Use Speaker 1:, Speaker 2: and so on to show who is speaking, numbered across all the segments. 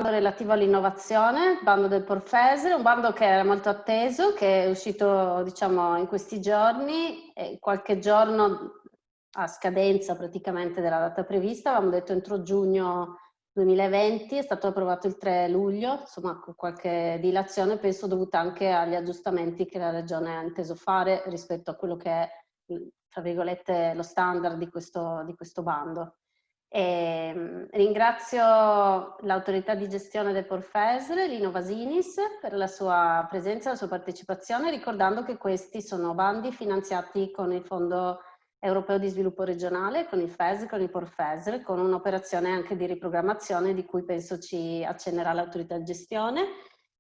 Speaker 1: relativo all'innovazione, bando del Porfesere, un bando che era molto atteso, che è uscito diciamo in questi giorni, e qualche giorno a scadenza praticamente della data prevista, avevamo detto entro giugno 2020, è stato approvato il 3 luglio, insomma con qualche dilazione, penso dovuta anche agli aggiustamenti che la Regione ha inteso fare rispetto a quello che è, tra virgolette, lo standard di questo bando. Ringrazio l'autorità di gestione del Porfesere, Lino Vasinis, per la sua presenza e la sua partecipazione, ricordando che questi sono bandi finanziati con il Fondo Europeo di Sviluppo Regionale, con il FES, con il Porfesere, con un'operazione anche di riprogrammazione di cui penso ci accennerà l'autorità di gestione.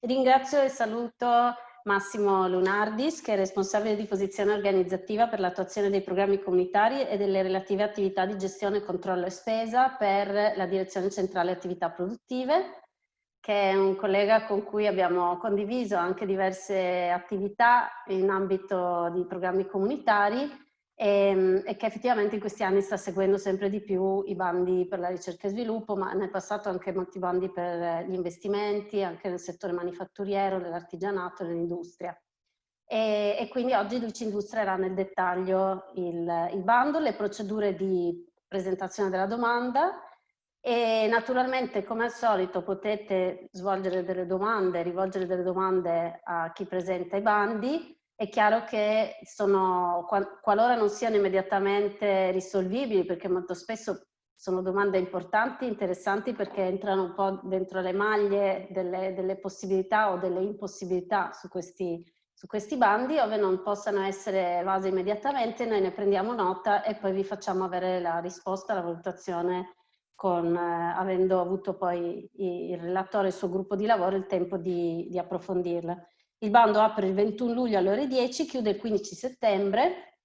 Speaker 1: Ringrazio e saluto Massimo Lunardis, che è responsabile di posizione organizzativa per l'attuazione dei programmi comunitari e delle relative attività di gestione, controllo e spesa per la Direzione Centrale Attività Produttive, che è un collega con cui abbiamo condiviso anche diverse attività in ambito di programmi comunitari e che effettivamente in questi anni sta seguendo sempre di più i bandi per la ricerca e sviluppo, ma nel passato anche molti bandi per gli investimenti, anche nel settore manifatturiero, nell'artigianato e nell'industria. E quindi oggi lui ci illustrerà nel dettaglio il bando, le procedure di presentazione della domanda e naturalmente come al solito potete svolgere delle domande, rivolgere delle domande a chi presenta i bandi. È chiaro che qualora non siano immediatamente risolvibili, perché molto spesso sono domande importanti, interessanti, perché entrano un po' dentro le maglie delle possibilità o delle impossibilità su questi bandi, ove non possano essere evase immediatamente, noi ne prendiamo nota e poi vi facciamo avere la risposta, la valutazione, avendo avuto poi il relatore e il suo gruppo di lavoro il tempo di approfondirla. Il bando apre il 21 luglio alle ore 10, chiude il 15 settembre.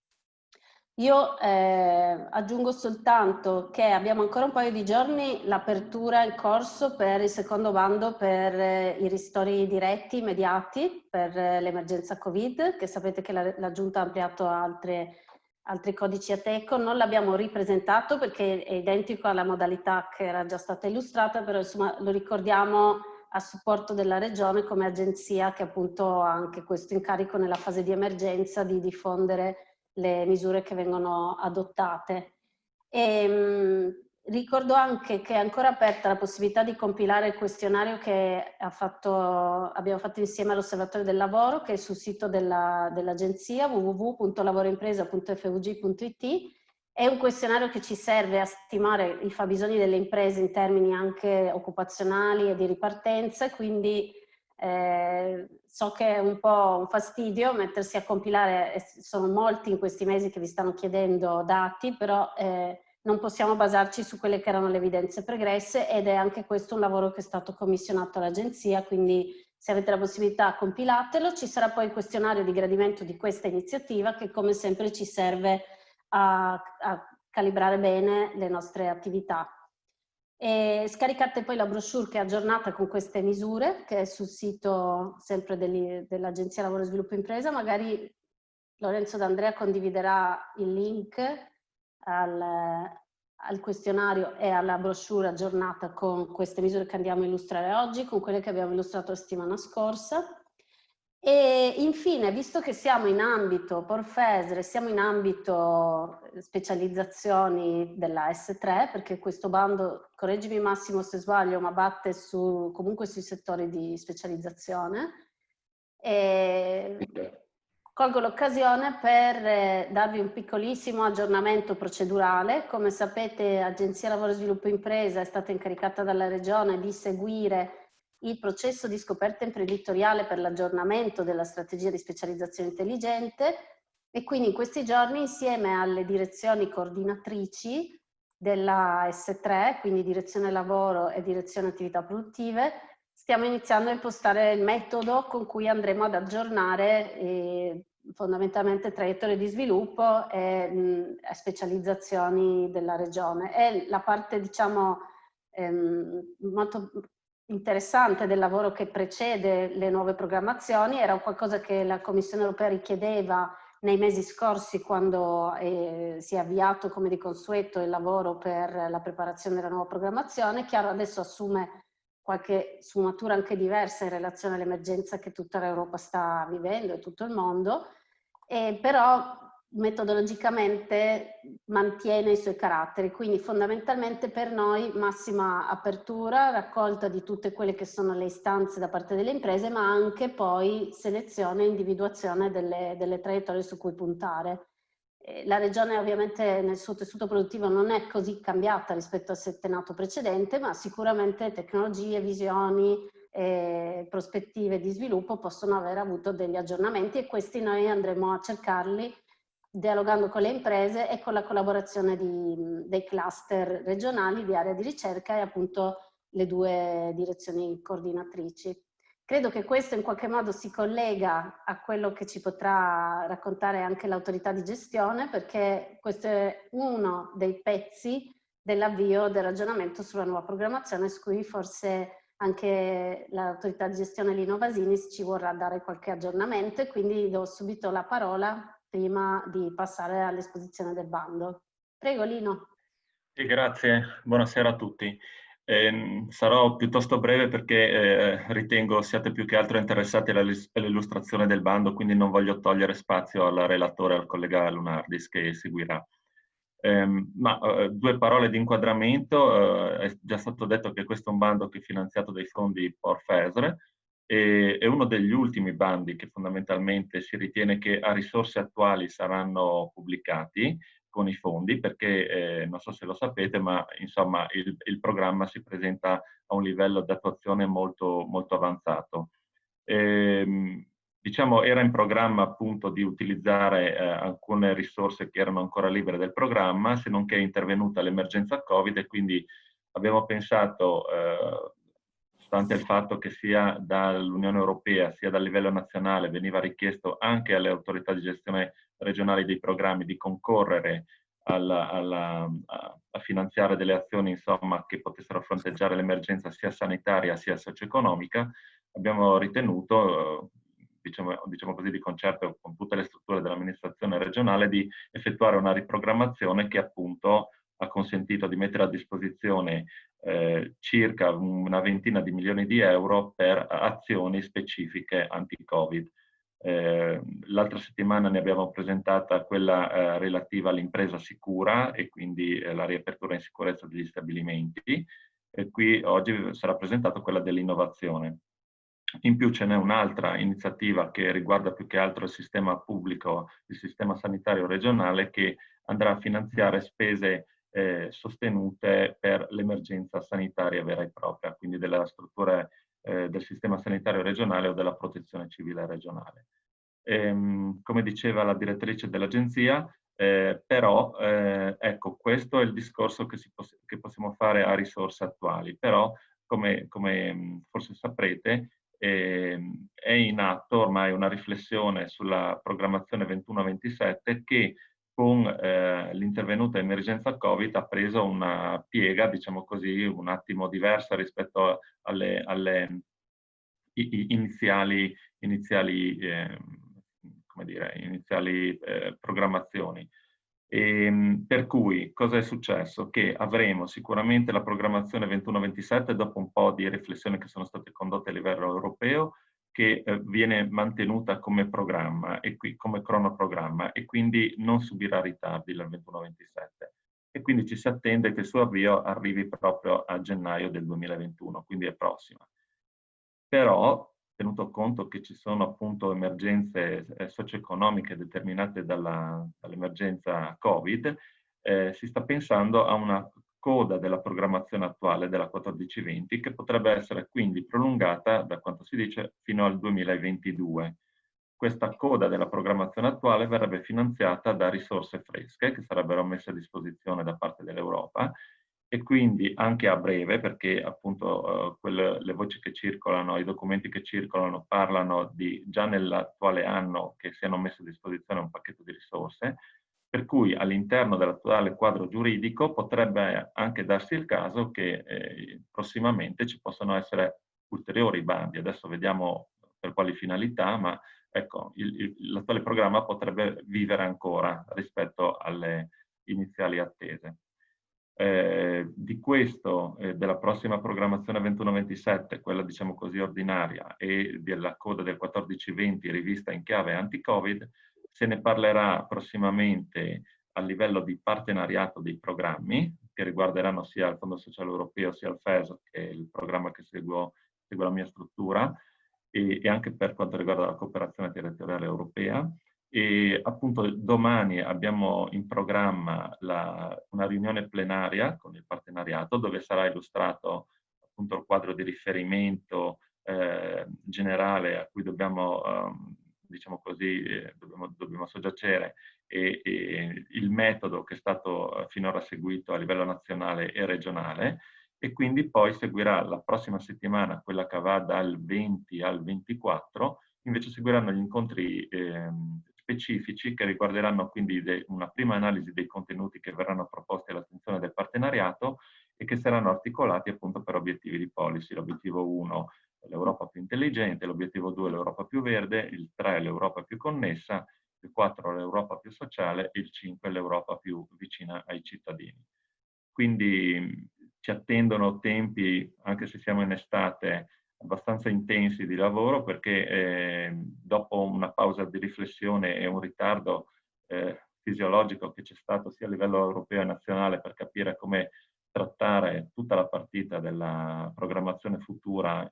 Speaker 1: Io aggiungo soltanto che abbiamo ancora un paio di giorni l'apertura in corso per il secondo bando per i ristori diretti immediati per l'emergenza Covid, che sapete che la Giunta ha ampliato altri codici Ateco. Non l'abbiamo ripresentato perché è identico alla modalità che era già stata illustrata, però insomma lo ricordiamo a supporto della Regione come agenzia che appunto ha anche questo incarico nella fase di emergenza di diffondere le misure che vengono adottate. Ricordo anche che è ancora aperta la possibilità di compilare il questionario che abbiamo fatto insieme all'Osservatorio del Lavoro, che è sul sito dell'agenzia www.lavoroimpresa.fug.it. È un questionario che ci serve a stimare i fabbisogni delle imprese in termini anche occupazionali e di ripartenza, quindi so che è un po' un fastidio mettersi a compilare, sono molti in questi mesi che vi stanno chiedendo dati, però non possiamo basarci su quelle che erano le evidenze pregresse ed è anche questo un lavoro che è stato commissionato all'agenzia, quindi se avete la possibilità compilatelo. Ci sarà poi il questionario di gradimento di questa iniziativa che come sempre ci serve a calibrare bene le nostre attività. E scaricate poi la brochure che è aggiornata con queste misure, che è sul sito sempre dell'Agenzia Lavoro e Sviluppo Impresa. Magari Lorenzo D'Andrea condividerà il link al questionario e alla brochure aggiornata con queste misure che andiamo a illustrare oggi, con quelle che abbiamo illustrato la settimana scorsa. E infine, visto che siamo in ambito Porfesere, siamo in ambito specializzazioni della S3, perché questo bando, correggimi Massimo se sbaglio, ma batte comunque sui settori di specializzazione. Colgo l'occasione per darvi un piccolissimo aggiornamento procedurale. Come sapete, Agenzia Lavoro e Sviluppo Impresa è stata incaricata dalla Regione di seguire il processo di scoperta imprenditoriale per l'aggiornamento della strategia di specializzazione intelligente e quindi in questi giorni insieme alle direzioni coordinatrici della S3, quindi direzione lavoro e direzione attività produttive, stiamo iniziando a impostare il metodo con cui andremo ad aggiornare fondamentalmente traiettorie di sviluppo e specializzazioni della regione. E la parte, diciamo, molto interessante del lavoro che precede le nuove programmazioni era qualcosa che la Commissione europea richiedeva nei mesi scorsi quando si è avviato come di consueto il lavoro per la preparazione della nuova programmazione. Chiaro, adesso assume qualche sfumatura anche diversa in relazione all'emergenza che tutta l'Europa sta vivendo e tutto il mondo, però metodologicamente mantiene i suoi caratteri, quindi fondamentalmente per noi massima apertura, raccolta di tutte quelle che sono le istanze da parte delle imprese, ma anche poi selezione e individuazione delle traiettorie su cui puntare. La regione ovviamente nel suo tessuto produttivo non è così cambiata rispetto al settennato precedente, ma sicuramente tecnologie, visioni, prospettive di sviluppo possono aver avuto degli aggiornamenti, e questi noi andremo a cercarli dialogando con le imprese e con la collaborazione dei cluster regionali di area di ricerca e appunto le 2 direzioni coordinatrici. Credo che questo in qualche modo si collega a quello che ci potrà raccontare anche l'autorità di gestione, perché questo è uno dei pezzi dell'avvio del ragionamento sulla nuova programmazione, su cui forse anche l'autorità di gestione Lino Vasinis ci vorrà dare qualche aggiornamento, e quindi do subito la parola prima di passare all'esposizione del bando. Prego Lino.
Speaker 2: Sì, grazie, buonasera a tutti. Sarò piuttosto breve perché ritengo siate più che altro interessati all'illustrazione del bando, quindi non voglio togliere spazio al relatore, al collega Lunardis che seguirà. 2 parole di inquadramento. È già stato detto che questo è un bando che è finanziato dai fondi POR-FESR, e è uno degli ultimi bandi che fondamentalmente si ritiene che a risorse attuali saranno pubblicati con i fondi, perché non so se lo sapete, ma insomma il programma si presenta a un livello di attuazione molto, molto avanzato. Diciamo, era in programma appunto di utilizzare alcune risorse che erano ancora libere del programma, se non che è intervenuta l'emergenza Covid, e quindi abbiamo pensato, stante il fatto che sia dall'Unione Europea sia dal livello nazionale veniva richiesto anche alle autorità di gestione regionali dei programmi di concorrere a finanziare delle azioni, insomma, che potessero fronteggiare l'emergenza sia sanitaria sia socio-economica, abbiamo ritenuto, diciamo così, di concerto con tutte le strutture dell'amministrazione regionale, di effettuare una riprogrammazione che appunto ha consentito di mettere a disposizione circa una ventina di milioni di euro per azioni specifiche anti-Covid. L'altra settimana ne abbiamo presentata quella relativa all'impresa sicura, e quindi la riapertura in sicurezza degli stabilimenti, e qui oggi sarà presentata quella dell'innovazione. In più ce n'è un'altra iniziativa che riguarda più che altro il sistema pubblico, il sistema sanitario regionale, che andrà a finanziare spese sostenute per l'emergenza sanitaria vera e propria, quindi della struttura del sistema sanitario regionale o della protezione civile regionale. Come diceva la direttrice dell'agenzia, però ecco, questo è il discorso che possiamo fare a risorse attuali, però come forse saprete, è in atto ormai una riflessione sulla programmazione 21-27 che con l'intervenuta emergenza Covid ha preso una piega, diciamo così, un attimo diversa rispetto alle iniziali come dire, iniziali programmazioni. Per cui cosa è successo? Che avremo sicuramente la programmazione 21-27 dopo un po' di riflessioni che sono state condotte a livello europeo, che viene mantenuta come programma e come cronoprogramma, e quindi non subirà ritardi il 21-27. E quindi ci si attende che il suo avvio arrivi proprio a gennaio del 2021, quindi è prossima. Però, tenuto conto che ci sono appunto emergenze socio-economiche determinate dall'emergenza Covid, si sta pensando a una coda della programmazione attuale della 14-20, che potrebbe essere quindi prolungata, da quanto si dice, fino al 2022. Questa coda della programmazione attuale verrebbe finanziata da risorse fresche che sarebbero messe a disposizione da parte dell'Europa, e quindi anche a breve, perché appunto le voci che circolano, i documenti che circolano parlano di già nell'attuale anno che siano messe a disposizione un pacchetto di risorse, per cui all'interno dell'attuale quadro giuridico potrebbe anche darsi il caso che prossimamente ci possano essere ulteriori bandi. Adesso vediamo per quali finalità, ma ecco, l'attuale programma potrebbe vivere ancora rispetto alle iniziali attese. Di questo, della prossima programmazione 21-27, quella diciamo così ordinaria, e della coda del 14-20 rivista in chiave anti-Covid, se ne parlerà prossimamente a livello di partenariato dei programmi, che riguarderanno sia il Fondo Sociale Europeo sia il FES, che è il programma che segue la mia struttura, e anche per quanto riguarda la cooperazione territoriale europea. E appunto domani abbiamo in programma una riunione plenaria con il partenariato, dove sarà illustrato appunto il quadro di riferimento generale a cui dobbiamo, diciamo così, dobbiamo soggiacere, e il metodo che è stato finora seguito a livello nazionale e regionale. E quindi poi seguirà la prossima settimana, quella che va dal 20 al 24, invece seguiranno gli incontri specifici che riguarderanno quindi una prima analisi dei contenuti che verranno proposti all'attenzione del partenariato e che saranno articolati appunto per obiettivi di policy. L'obiettivo 1 è l'Europa più intelligente, l'obiettivo 2 è l'Europa più verde, il 3 è l'Europa più connessa, il 4 è l'Europa più sociale e il 5 è l'Europa più vicina ai cittadini. Quindi ci attendono tempi, anche se siamo in estate, abbastanza intensi di lavoro, perché dopo una pausa di riflessione e un ritardo fisiologico che c'è stato sia a livello europeo e nazionale per capire come trattare tutta la partita della programmazione futura,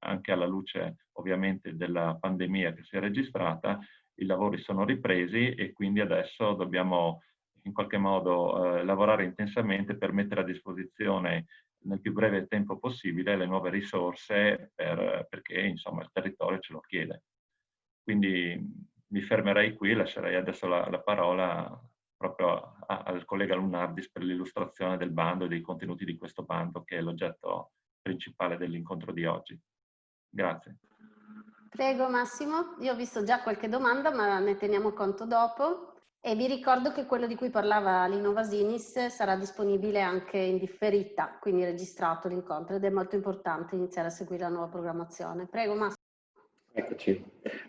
Speaker 2: anche alla luce ovviamente della pandemia che si è registrata, i lavori sono ripresi e quindi adesso dobbiamo in qualche modo lavorare intensamente per mettere a disposizione nel più breve tempo possibile le nuove risorse perché insomma il territorio ce lo chiede. Quindi mi fermerei qui e lascerei adesso la parola proprio al collega Lunardis per l'illustrazione del bando e dei contenuti di questo bando, che è l'oggetto principale dell'incontro di oggi. Grazie.
Speaker 1: Prego Massimo, io ho visto già qualche domanda, ma ne teniamo conto dopo. E vi ricordo che quello di cui parlava Lino Vasinis sarà disponibile anche in differita, quindi registrato l'incontro, ed è molto importante iniziare a seguire la nuova programmazione. Prego Massimo.
Speaker 3: Eccoci.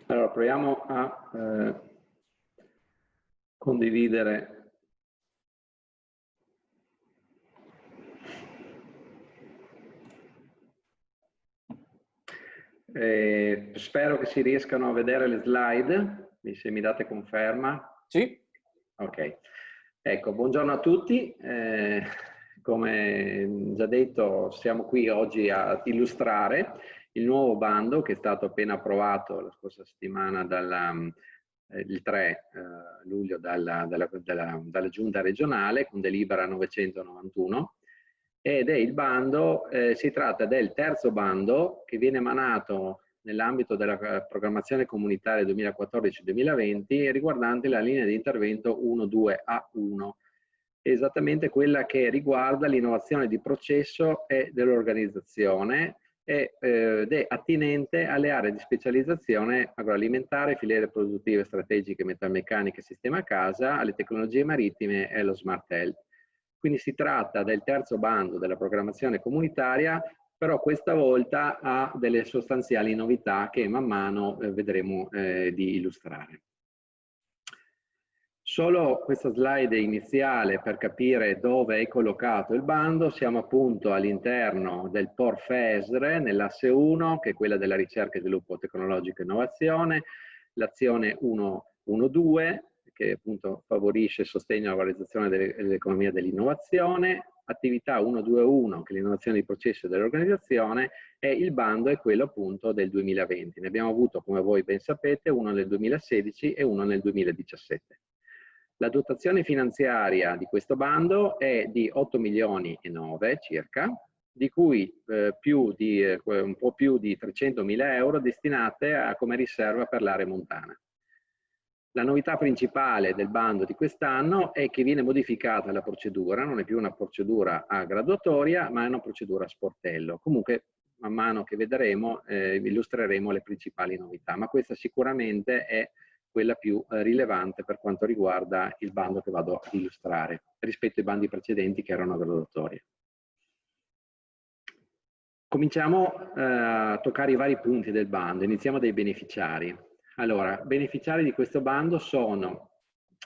Speaker 3: Allora proviamo a condividere. Spero che si riescano a vedere le slide, se mi date conferma.
Speaker 4: Sì.
Speaker 3: Ok. Ecco, buongiorno a tutti. Come già detto, siamo qui oggi a illustrare il nuovo bando che è stato appena approvato la scorsa settimana il 3 luglio dalla Giunta regionale con delibera 991, ed è il bando, si tratta del terzo bando che viene emanato nell'ambito della programmazione comunitaria 2014-2020 riguardante la linea di intervento 1-2A1, esattamente quella che riguarda l'innovazione di processo e dell'organizzazione ed è attinente alle aree di specializzazione agroalimentare, filiere produttive strategiche, metalmeccaniche, sistema a casa, alle tecnologie marittime e allo smart health. Quindi si tratta del terzo bando della programmazione comunitaria, però questa volta ha delle sostanziali novità che man mano vedremo di illustrare. Solo questa slide iniziale per capire dove è collocato il bando. Siamo appunto all'interno del POR FESR, nell'asse 1, che è quella della ricerca e sviluppo tecnologico e innovazione, l'azione 1.1.2, che appunto favorisce il sostegno alla valorizzazione dell'economia dell'innovazione, attività 1.2.1, che è l'innovazione di processi e dell'organizzazione, e il bando è quello appunto del 2020. Ne abbiamo avuto, come voi ben sapete, uno nel 2016 e uno nel 2017. La dotazione finanziaria di questo bando è di 8 milioni e 9 circa, di cui un po' più di 300.000 euro destinate come riserva per l'area montana. La novità principale del bando di quest'anno è che viene modificata la procedura, non è più una procedura a graduatoria, ma è una procedura a sportello. Comunque, man mano che vedremo, illustreremo le principali novità, ma questa sicuramente è quella più rilevante per quanto riguarda il bando che vado ad illustrare, rispetto ai bandi precedenti che erano a graduatoria. Cominciamo a toccare i vari punti del bando, iniziamo dai beneficiari. Allora, beneficiari di questo bando sono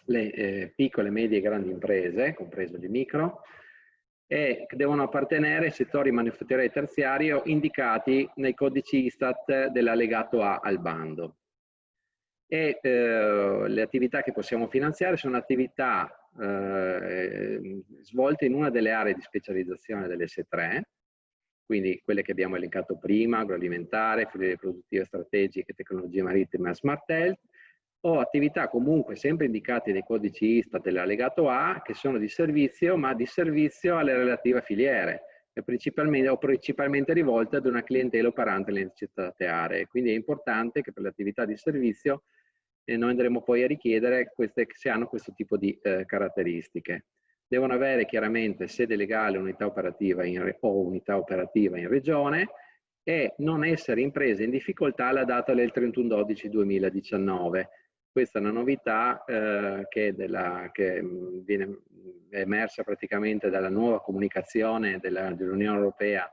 Speaker 3: le piccole, medie e grandi imprese, compreso le micro, e devono appartenere ai settori manifatturieri terziari indicati nei codici ISTAT dell'allegato A al bando. E le attività che possiamo finanziare sono attività svolte in una delle aree di specializzazione dell'S3, quindi quelle che abbiamo elencato prima: agroalimentare, filiere produttive strategiche, tecnologie marittime e smart health, o attività comunque sempre indicate nei codici ISTAT dell'allegato A, che sono di servizio, ma di servizio alle relative filiere, e principalmente rivolte ad una clientela operante nelle citate aree. Quindi è importante che per le attività di servizio noi andremo poi a richiedere se hanno questo tipo di caratteristiche. Devono avere chiaramente sede legale, unità operativa o unità operativa in regione, e non essere imprese in difficoltà alla data del 31/12/2019. Questa è una novità che viene emersa praticamente dalla nuova comunicazione dell'Unione Europea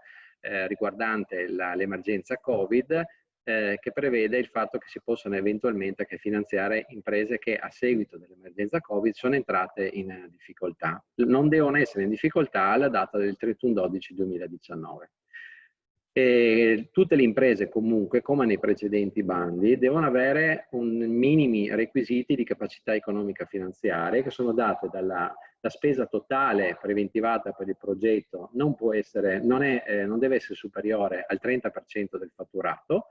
Speaker 3: riguardante l'emergenza Covid, che prevede il fatto che si possano eventualmente anche finanziare imprese che a seguito dell'emergenza Covid sono entrate in difficoltà. Non devono essere in difficoltà alla data del 31/12/2019. Tutte le imprese comunque, come nei precedenti bandi, devono avere minimi requisiti di capacità economica finanziaria, che sono date dalla spesa totale preventivata per il progetto. Non deve essere superiore al 30% del fatturato,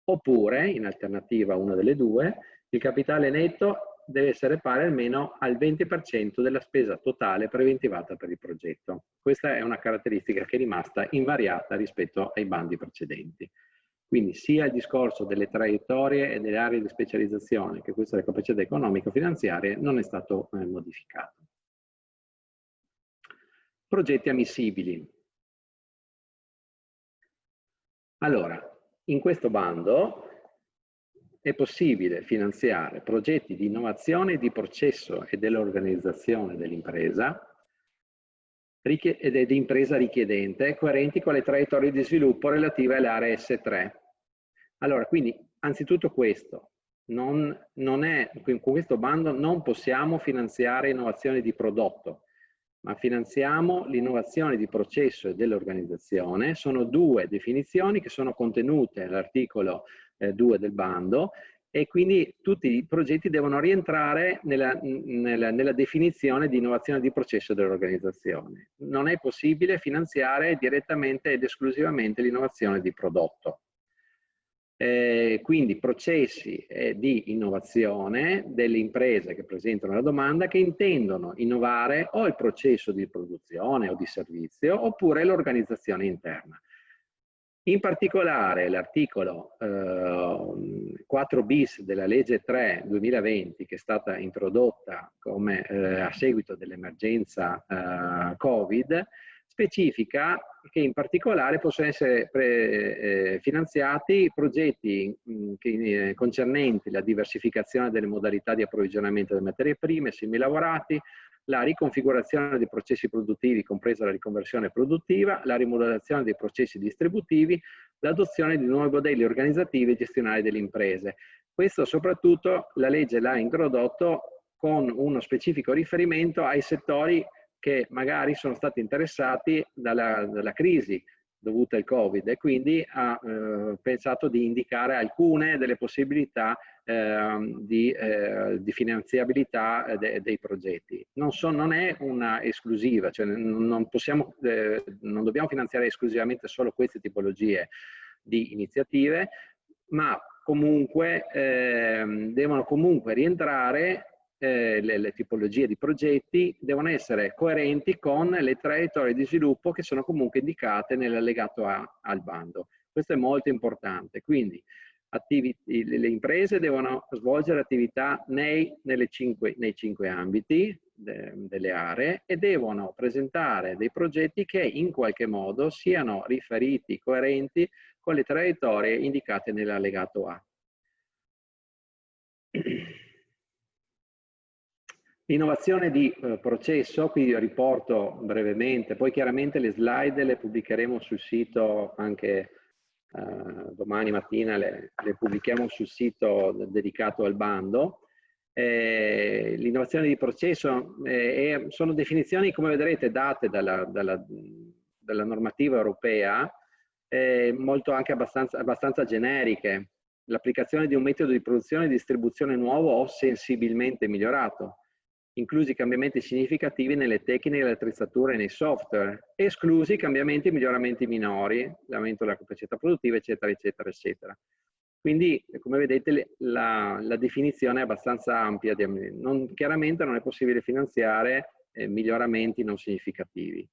Speaker 3: oppure, in alternativa a una delle due, il capitale netto deve essere pari almeno al 20% della spesa totale preventivata per il progetto. Questa è una caratteristica che è rimasta invariata rispetto ai bandi precedenti. Quindi sia il discorso delle traiettorie e delle aree di specializzazione che questa delle capacità economico-finanziarie non è stato modificato. Progetti ammissibili. Allora, in questo bando è possibile finanziare progetti di innovazione di processo e dell'organizzazione dell'impresa ed impresa richiedente, coerenti con le traiettorie di sviluppo relative alle aree S3. Allora, quindi, anzitutto questo, con questo bando non possiamo finanziare innovazione di prodotto, ma finanziamo l'innovazione di processo e dell'organizzazione. Sono due definizioni che sono contenute nell'articolo 2 del bando, e quindi tutti i progetti devono rientrare nella definizione di innovazione di processo dell'organizzazione. Non è possibile finanziare direttamente ed esclusivamente l'innovazione di prodotto. Quindi processi di innovazione delle imprese che presentano la domanda, che intendono innovare o il processo di produzione o di servizio, oppure l'organizzazione interna. In particolare l'articolo 4 bis della legge 3 2020, che è stata introdotta a seguito dell'emergenza Covid, specifica che in particolare possono essere finanziati progetti concernenti la diversificazione delle modalità di approvvigionamento delle materie prime, semilavorati, la riconfigurazione dei processi produttivi, compresa la riconversione produttiva, la rimodulazione dei processi distributivi, l'adozione di nuovi modelli organizzativi e gestionali delle imprese. Questo soprattutto la legge l'ha introdotto con uno specifico riferimento ai settori che magari sono stati interessati dalla crisi dovuta al Covid, e quindi ha pensato di indicare alcune delle possibilità di finanziabilità dei progetti. Non è una esclusiva, cioè non dobbiamo finanziare esclusivamente solo queste tipologie di iniziative, ma comunque devono comunque rientrare. Le tipologie di progetti devono essere coerenti con le traiettorie di sviluppo che sono comunque indicate nell'allegato A al bando. Questo è molto importante. Quindi le imprese devono svolgere attività nei 5 ambiti delle aree, e devono presentare dei progetti che in qualche modo siano riferiti, coerenti con le traiettorie indicate nell'allegato A. Innovazione di processo, qui riporto brevemente, poi chiaramente le slide le pubblicheremo sul sito anche domani mattina, le pubblichiamo sul sito dedicato al bando. L'innovazione di processo sono definizioni, come vedrete, date dalla normativa europea, molto anche abbastanza generiche. L'applicazione di un metodo di produzione e distribuzione nuovo o sensibilmente migliorato, inclusi cambiamenti significativi nelle tecniche, nelle attrezzature e nei software, esclusi cambiamenti e miglioramenti minori, l'aumento della capacità produttiva, eccetera, eccetera, eccetera. Quindi, come vedete, la definizione è abbastanza ampia. Chiaramente non è possibile finanziare miglioramenti non significativi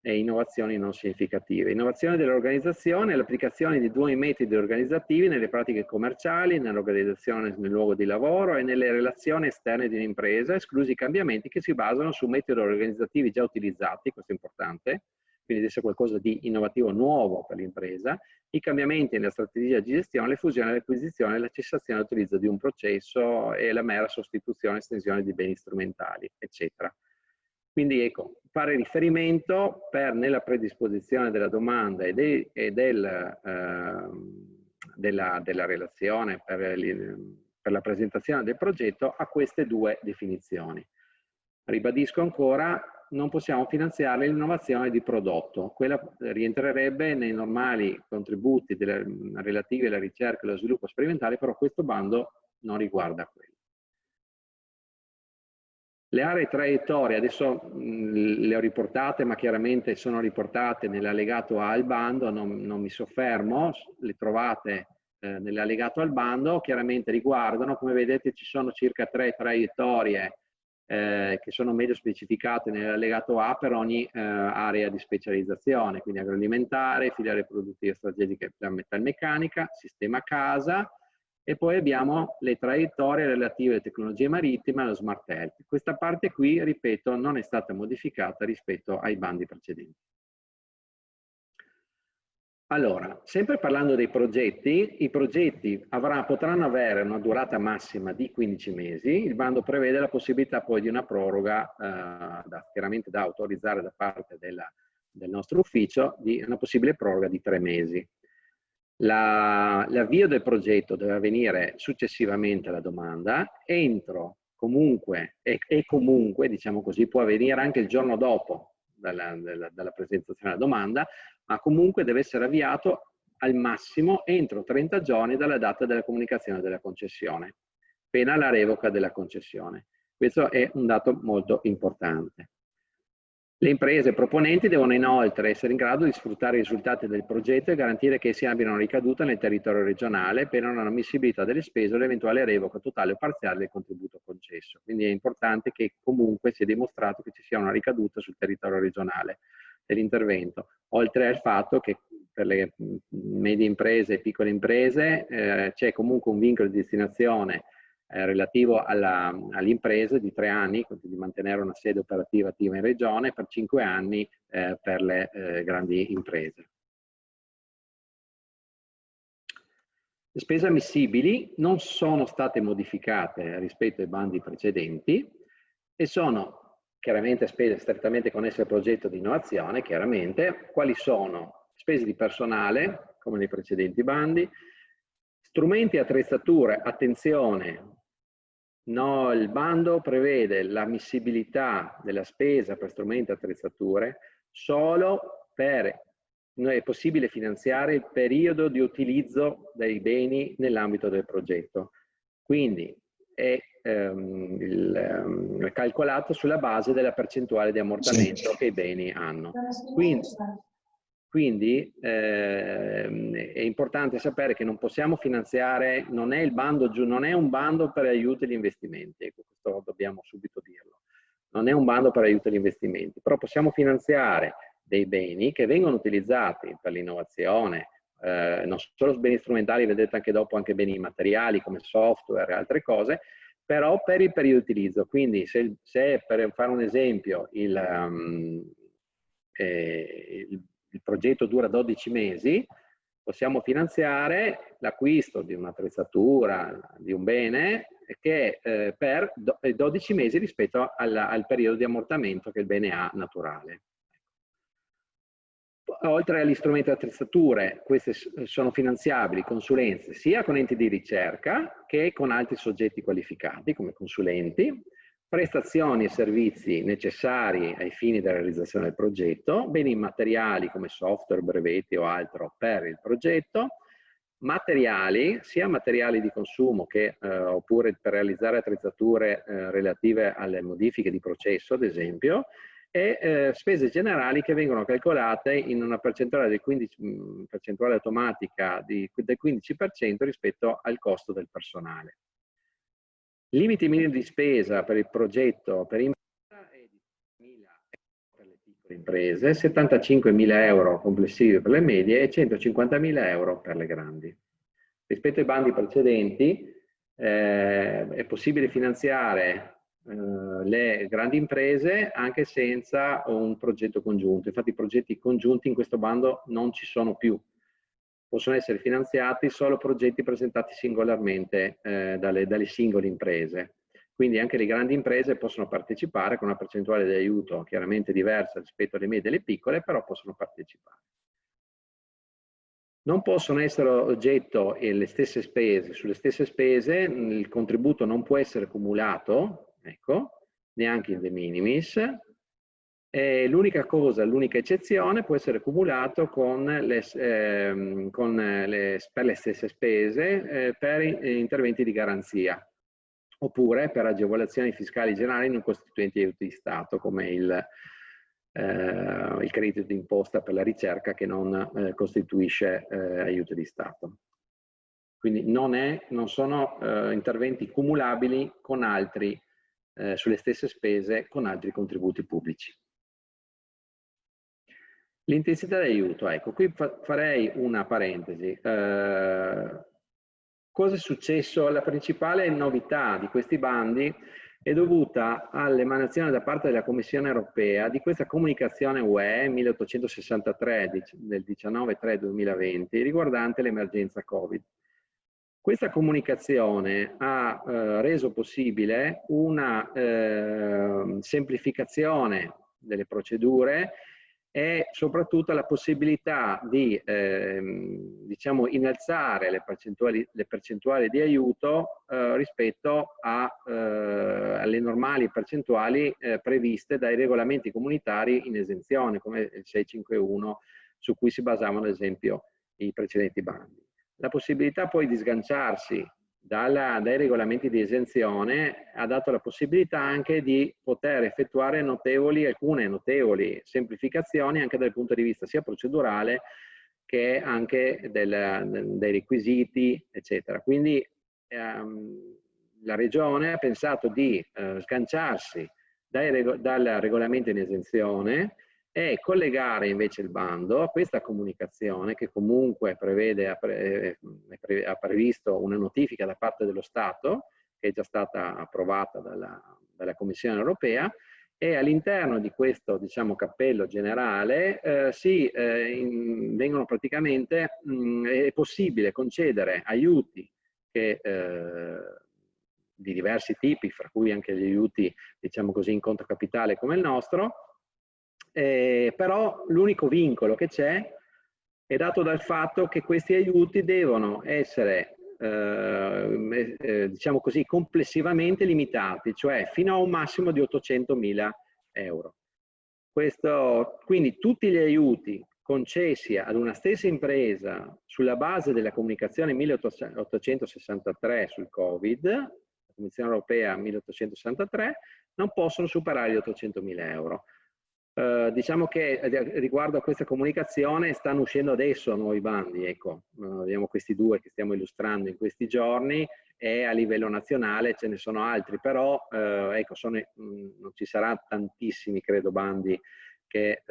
Speaker 3: e innovazioni non significative. Innovazione dell'organizzazione e l'applicazione di nuovi metodi organizzativi nelle pratiche commerciali, nell'organizzazione nel luogo di lavoro e nelle relazioni esterne di un'impresa, esclusi i cambiamenti che si basano su metodi organizzativi già utilizzati, questo è importante, quindi deve essere qualcosa di innovativo nuovo per l'impresa, i cambiamenti nella strategia di gestione, le fusioni, l'acquisizione, la cessazione dell'utilizzo di un processo e la mera sostituzione e estensione di beni strumentali, eccetera. Quindi ecco, fare riferimento nella predisposizione della domanda e della relazione per la presentazione del progetto a queste due definizioni. Ribadisco ancora, non possiamo finanziare l'innovazione di prodotto, quella rientrerebbe nei normali contributi relativi alla ricerca e allo sviluppo sperimentale, però questo bando non riguarda quello. Le aree traiettorie, adesso le ho riportate, ma chiaramente sono riportate nell'allegato A al bando, non mi soffermo, le trovate nell'allegato al bando, chiaramente riguardano, come vedete ci sono circa 3 traiettorie che sono meglio specificate nell'allegato A per ogni area di specializzazione, quindi agroalimentare, filiere produttive strategiche per metalmeccanica, sistema casa, e poi abbiamo le traiettorie relative alle tecnologie marittime e allo smart health. Questa parte qui, ripeto, non è stata modificata rispetto ai bandi precedenti. Allora, sempre parlando dei progetti, i progetti potranno avere una durata massima di 15 mesi, il bando prevede la possibilità poi di una proroga, chiaramente da autorizzare da parte del nostro ufficio, di una possibile proroga di 3 mesi. L'avvio del progetto deve avvenire successivamente alla domanda, comunque, diciamo così, può avvenire anche il giorno dopo dalla presentazione della domanda, ma comunque deve essere avviato al massimo entro 30 giorni dalla data della comunicazione della concessione, pena la revoca della concessione. Questo è un dato molto importante. Le imprese proponenti devono inoltre essere in grado di sfruttare i risultati del progetto e garantire che essi abbiano ricaduta nel territorio regionale per non ammissibilità delle spese o l'eventuale revoca totale o parziale del contributo concesso. Quindi è importante che comunque sia dimostrato che ci sia una ricaduta sul territorio regionale dell'intervento, oltre al fatto che per le medie imprese e piccole imprese c'è comunque un vincolo di destinazione relativo all'impresa di 3 anni, di mantenere una sede operativa attiva in regione, per 5 anni per le grandi imprese. Le spese ammissibili non sono state modificate rispetto ai bandi precedenti e sono chiaramente spese strettamente connesse al progetto di innovazione. Chiaramente, quali sono? Spese di personale, come nei precedenti bandi, strumenti e attrezzature, attenzione, no, il bando prevede l'ammissibilità della spesa per strumenti e attrezzature solo è possibile finanziare il periodo di utilizzo dei beni nell'ambito del progetto. Quindi è calcolato sulla base della percentuale di ammortamento che i beni hanno. Quindi è importante sapere che non possiamo finanziare, non è un bando per aiuti agli investimenti, questo dobbiamo subito dirlo, non è un bando per aiuti agli investimenti, però possiamo finanziare dei beni che vengono utilizzati per l'innovazione, non solo beni strumentali, vedete anche dopo anche beni materiali come software e altre cose, però per il periodo di utilizzo. Quindi se per fare un esempio il progetto dura 12 mesi, possiamo finanziare l'acquisto di un'attrezzatura, di un bene, che per 12 mesi rispetto al periodo di ammortamento che il bene ha naturale. Oltre agli strumenti e attrezzature, queste sono finanziabili, consulenze, sia con enti di ricerca che con altri soggetti qualificati come consulenti, prestazioni e servizi necessari ai fini della realizzazione del progetto, beni immateriali come software, brevetti o altro per il progetto, materiali, sia materiali di consumo che oppure per realizzare attrezzature relative alle modifiche di processo, ad esempio, e spese generali che vengono calcolate in una percentuale, percentuale automatica del 15% rispetto al costo del personale. Limiti minimi di spesa per il progetto per impresa è di 1.000 euro per le piccole imprese, 75.000 euro complessivi per le medie e 150.000 euro per le grandi. Rispetto ai bandi precedenti è possibile finanziare le grandi imprese anche senza un progetto congiunto. Infatti i progetti congiunti in questo bando non ci sono più. Possono essere finanziati solo progetti presentati singolarmente dalle singole imprese. Quindi anche le grandi imprese possono partecipare con una percentuale di aiuto chiaramente diversa rispetto alle medie e alle piccole, però possono partecipare. Non possono essere oggetto le stesse spese, sulle stesse spese il contributo non può essere cumulato, ecco, neanche in de minimis. L'unica cosa, l'unica eccezione può essere cumulato per le stesse spese per interventi di garanzia, oppure per agevolazioni fiscali generali non costituenti aiuti di Stato, come il credito d'imposta per la ricerca che non costituisce aiuto di Stato. Quindi non sono interventi cumulabili con altri, sulle stesse spese, con altri contributi pubblici. L'intensità d'aiuto, ecco, qui farei una parentesi. Cosa è successo? La principale novità di questi bandi è dovuta all'emanazione da parte della Commissione europea di questa comunicazione UE 1863 del 19/3/2020 riguardante l'emergenza Covid. Questa comunicazione ha reso possibile una semplificazione delle procedure e soprattutto la possibilità di diciamo, innalzare le percentuali di aiuto rispetto alle normali percentuali previste dai regolamenti comunitari in esenzione, come il 651, su cui si basavano ad esempio i precedenti bandi. La possibilità poi di sganciarsi dai regolamenti di esenzione ha dato la possibilità anche di poter effettuare alcune notevoli semplificazioni anche dal punto di vista sia procedurale che anche dei requisiti, eccetera. Quindi la Regione ha pensato di sganciarsi dal regolamento in esenzione e collegare invece il bando a questa comunicazione che comunque ha previsto una notifica da parte dello Stato, che è già stata approvata dalla Commissione europea, e all'interno di questo, diciamo, cappello generale vengono praticamente, è possibile concedere aiuti di diversi tipi, fra cui anche gli aiuti, diciamo così, in conto capitale come il nostro. Però l'unico vincolo che c'è è dato dal fatto che questi aiuti devono essere, diciamo così, complessivamente limitati, cioè fino a un massimo di 800.000 euro. Quindi tutti gli aiuti concessi ad una stessa impresa sulla base della comunicazione 1863 sul Covid, la Commissione europea 1863, non possono superare gli 800.000 euro. Diciamo che riguardo a questa comunicazione stanno uscendo adesso nuovi bandi, ecco, abbiamo questi due che stiamo illustrando in questi giorni e a livello nazionale ce ne sono altri, però ecco, non ci saranno tantissimi, credo, bandi che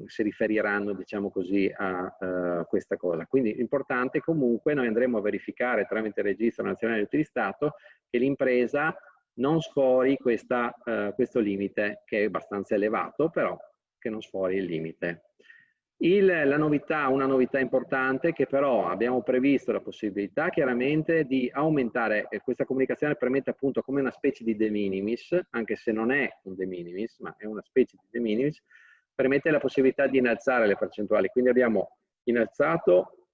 Speaker 3: si riferiranno, diciamo così, a questa cosa. Quindi l'importante comunque, noi andremo a verificare tramite il Registro Nazionale degli Aiuti di Stato che l'impresa non sfori questo limite, che è abbastanza elevato, però che non sfori il limite. Una novità importante, che però abbiamo previsto la possibilità chiaramente di aumentare, questa comunicazione permette appunto come una specie di de minimis, anche se non è un de minimis, ma è una specie di de minimis, permette la possibilità di innalzare le percentuali. Quindi abbiamo innalzato,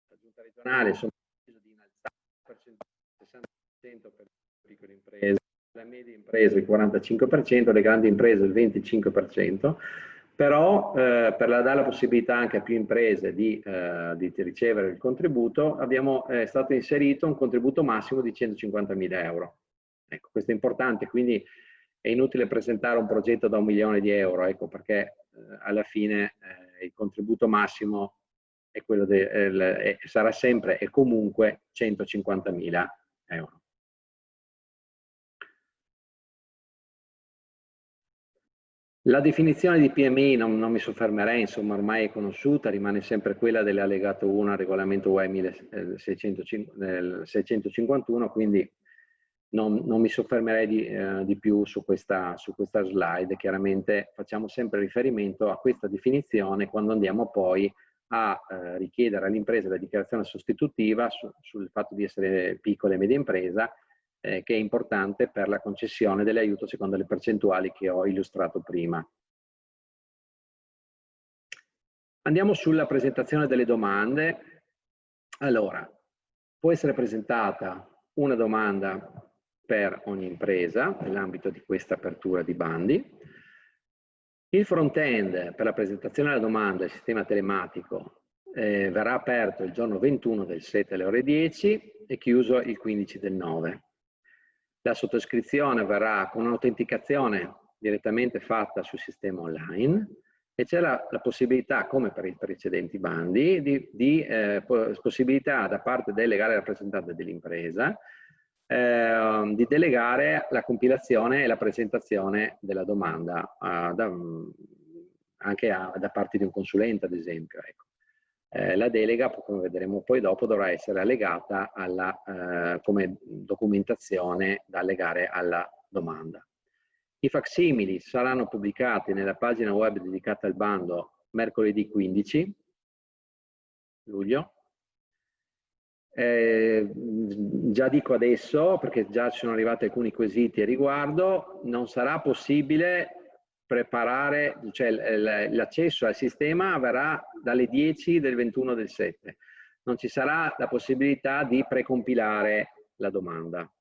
Speaker 3: la giunta regionale insomma, ha deciso di innalzare la percentuale del 60% per le piccole imprese, le medie imprese il 45%, le grandi imprese il 25%, però per dare la possibilità anche a più imprese di ricevere il contributo, è stato inserito un contributo massimo di 150.000 euro. Ecco, questo è importante, quindi è inutile presentare un progetto da 1 milione di euro, ecco, perché alla fine il contributo massimo è quello sarà sempre e comunque 150.000 euro. La definizione di PMI non mi soffermerei, insomma ormai è conosciuta, rimane sempre quella dell'allegato 1 al regolamento UE 1651, quindi non mi soffermerei di più su questa slide. Chiaramente facciamo sempre riferimento a questa definizione quando andiamo poi a richiedere all'impresa la dichiarazione sostitutiva sul fatto di essere piccola e media impresa, che è importante per la concessione dell'aiuto secondo le percentuali che ho illustrato prima. Andiamo sulla presentazione delle domande. Allora, può essere presentata una domanda per ogni impresa nell'ambito di questa apertura di bandi. Il front-end per la presentazione della domanda del sistema telematico verrà aperto il giorno 21 del 7 alle ore 10 e chiuso il 15 del 9. La sottoscrizione verrà con un'autenticazione direttamente fatta sul sistema online e c'è la possibilità, come per i precedenti bandi, di possibilità da parte del legale rappresentante dell'impresa di delegare la compilazione e la presentazione della domanda anche da parte di un consulente, ad esempio. Ecco. La delega, come vedremo poi dopo, dovrà essere allegata come documentazione da allegare alla domanda. I facsimili saranno pubblicati nella pagina web dedicata al bando mercoledì 15 luglio. Già dico adesso, perché già ci sono arrivati alcuni quesiti a riguardo, non sarà possibile preparare, cioè l'accesso al sistema avverrà dalle 10 del 21 del 7. Non ci sarà la possibilità di precompilare la domanda.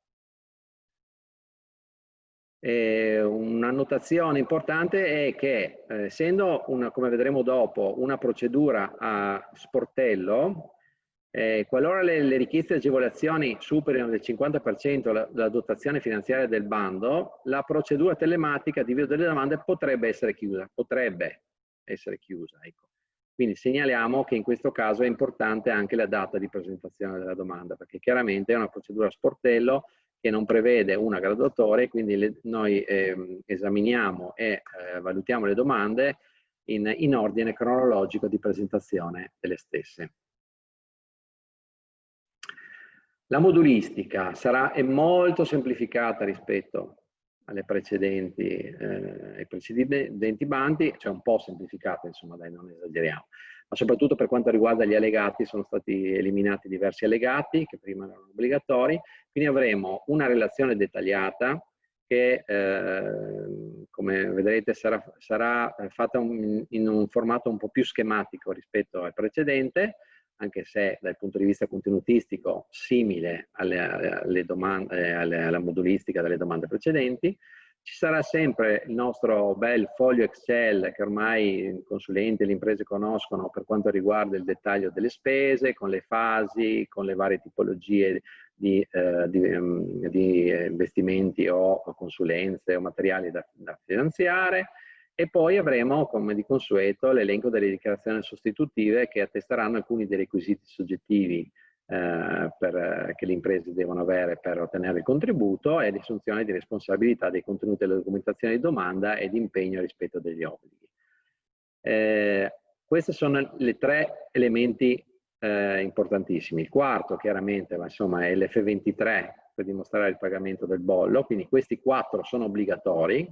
Speaker 3: Una notazione importante è che, essendo come vedremo dopo, una procedura a sportello, qualora le richieste di agevolazioni superino del 50% la dotazione finanziaria del bando, la procedura telematica di invio delle domande potrebbe essere chiusa. Ecco. Quindi segnaliamo che in questo caso è importante anche la data di presentazione della domanda, perché chiaramente è una procedura a sportello che non prevede una graduatoria, quindi noi esaminiamo e valutiamo le domande in ordine cronologico di presentazione delle stesse. La modulistica è molto semplificata rispetto ai precedenti bandi, cioè un po' semplificata, insomma, dai, non esageriamo. Ma soprattutto per quanto riguarda gli allegati, sono stati eliminati diversi allegati che prima erano obbligatori, quindi avremo una relazione dettagliata che, come vedrete, sarà fatta in un formato un po' più schematico rispetto al precedente, anche se dal punto di vista contenutistico simile alla modulistica delle domande precedenti. Ci sarà sempre il nostro bel foglio Excel che ormai i consulenti e le imprese conoscono per quanto riguarda il dettaglio delle spese, con le fasi, con le varie tipologie di investimenti o consulenze o materiali da finanziare. E poi avremo, come di consueto, l'elenco delle dichiarazioni sostitutive che attesteranno alcuni dei requisiti soggettivi che le imprese devono avere per ottenere il contributo e l'assunzione di responsabilità dei contenuti della documentazione di domanda e di impegno rispetto degli obblighi. Questi sono i 3 elementi importantissimi. Il quarto, chiaramente, ma insomma, è l'F23 per dimostrare il pagamento del bollo, quindi questi 4 sono obbligatori.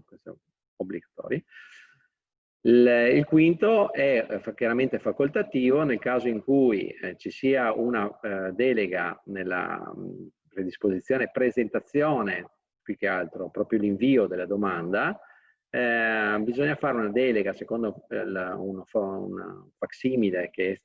Speaker 3: Il quinto è chiaramente facoltativo nel caso in cui ci sia una delega nella predisposizione e presentazione, più che altro proprio l'invio della domanda, bisogna fare una delega secondo un facsimile che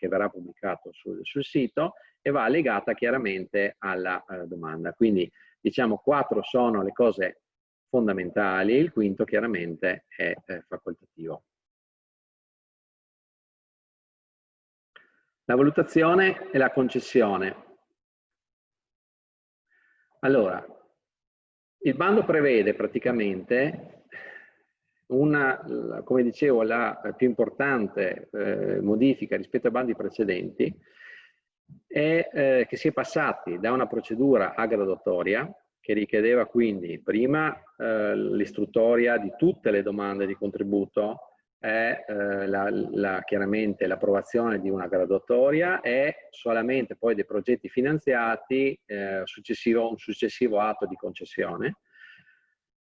Speaker 3: verrà pubblicato sul sito e va legata chiaramente alla domanda. Quindi diciamo 4 sono le cose fondamentali, il quinto chiaramente è facoltativo. La valutazione e la concessione. Allora, il bando prevede praticamente come dicevo, la più importante modifica rispetto ai bandi precedenti è che si è passati da una procedura a graduatoria che richiedeva quindi prima l'istruttoria di tutte le domande di contributo, chiaramente l'approvazione di una graduatoria e solamente poi dei progetti finanziati un successivo atto di concessione.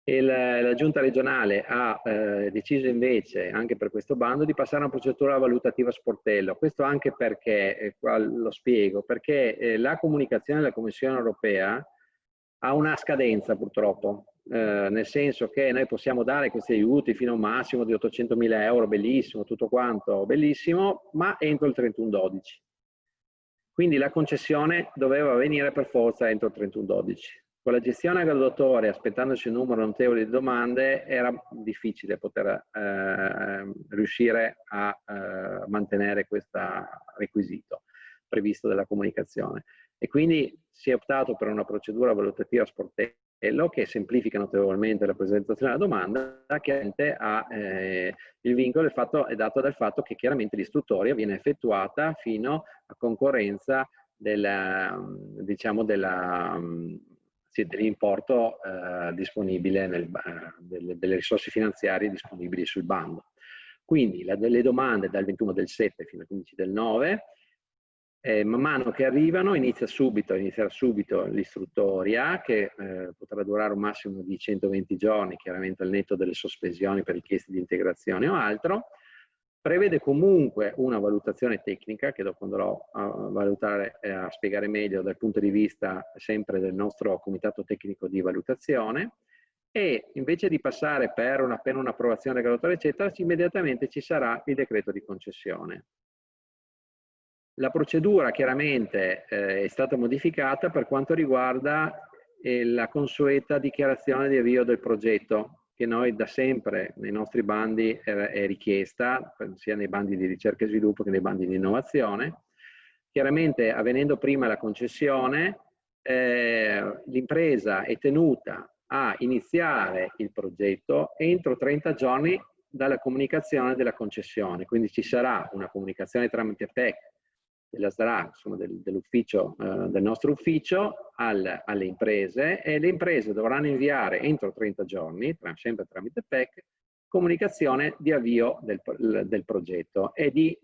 Speaker 3: La Giunta regionale ha deciso invece, anche per questo bando, di passare a una procedura valutativa sportello. Questo anche perché, qua lo spiego, perché la comunicazione della Commissione europea ha una scadenza purtroppo, nel senso che noi possiamo dare questi aiuti fino a un massimo di 800.000 euro, bellissimo, tutto quanto, bellissimo, ma entro il 31/12. Quindi la concessione doveva avvenire per forza entro il 31/12. Con la gestione graduatoria, aspettandosi un numero notevole di domande, era difficile poter riuscire a mantenere questo requisito previsto dalla comunicazione. E quindi si è optato per una procedura valutativa sportello che semplifica notevolmente la presentazione della domanda, chiaramente il vincolo è dato dal fatto che chiaramente l'istruttoria viene effettuata fino a concorrenza dell'importo disponibile, delle risorse finanziarie disponibili sul bando. Quindi le domande dal 21/7 fino al 15/9, man mano che arrivano inizierà subito l'istruttoria che potrà durare un massimo di 120 giorni, chiaramente al netto delle sospensioni per richieste di integrazione o altro. Prevede comunque una valutazione tecnica che dopo andrò a spiegare meglio dal punto di vista sempre del nostro comitato tecnico di valutazione, e invece di passare per appena un'approvazione graduatoria eccetera, immediatamente ci sarà il decreto di concessione. La procedura chiaramente è stata modificata per quanto riguarda la consueta dichiarazione di avvio del progetto, che noi da sempre nei nostri bandi è richiesta, sia nei bandi di ricerca e sviluppo che nei bandi di innovazione. Chiaramente avvenendo prima la concessione, l'impresa è tenuta a iniziare il progetto entro 30 giorni dalla comunicazione della concessione, quindi ci sarà una comunicazione tramite PEC della SDRA, insomma dell'ufficio, del nostro ufficio alle imprese, e le imprese dovranno inviare entro 30 giorni, sempre tramite PEC, comunicazione di avvio del progetto e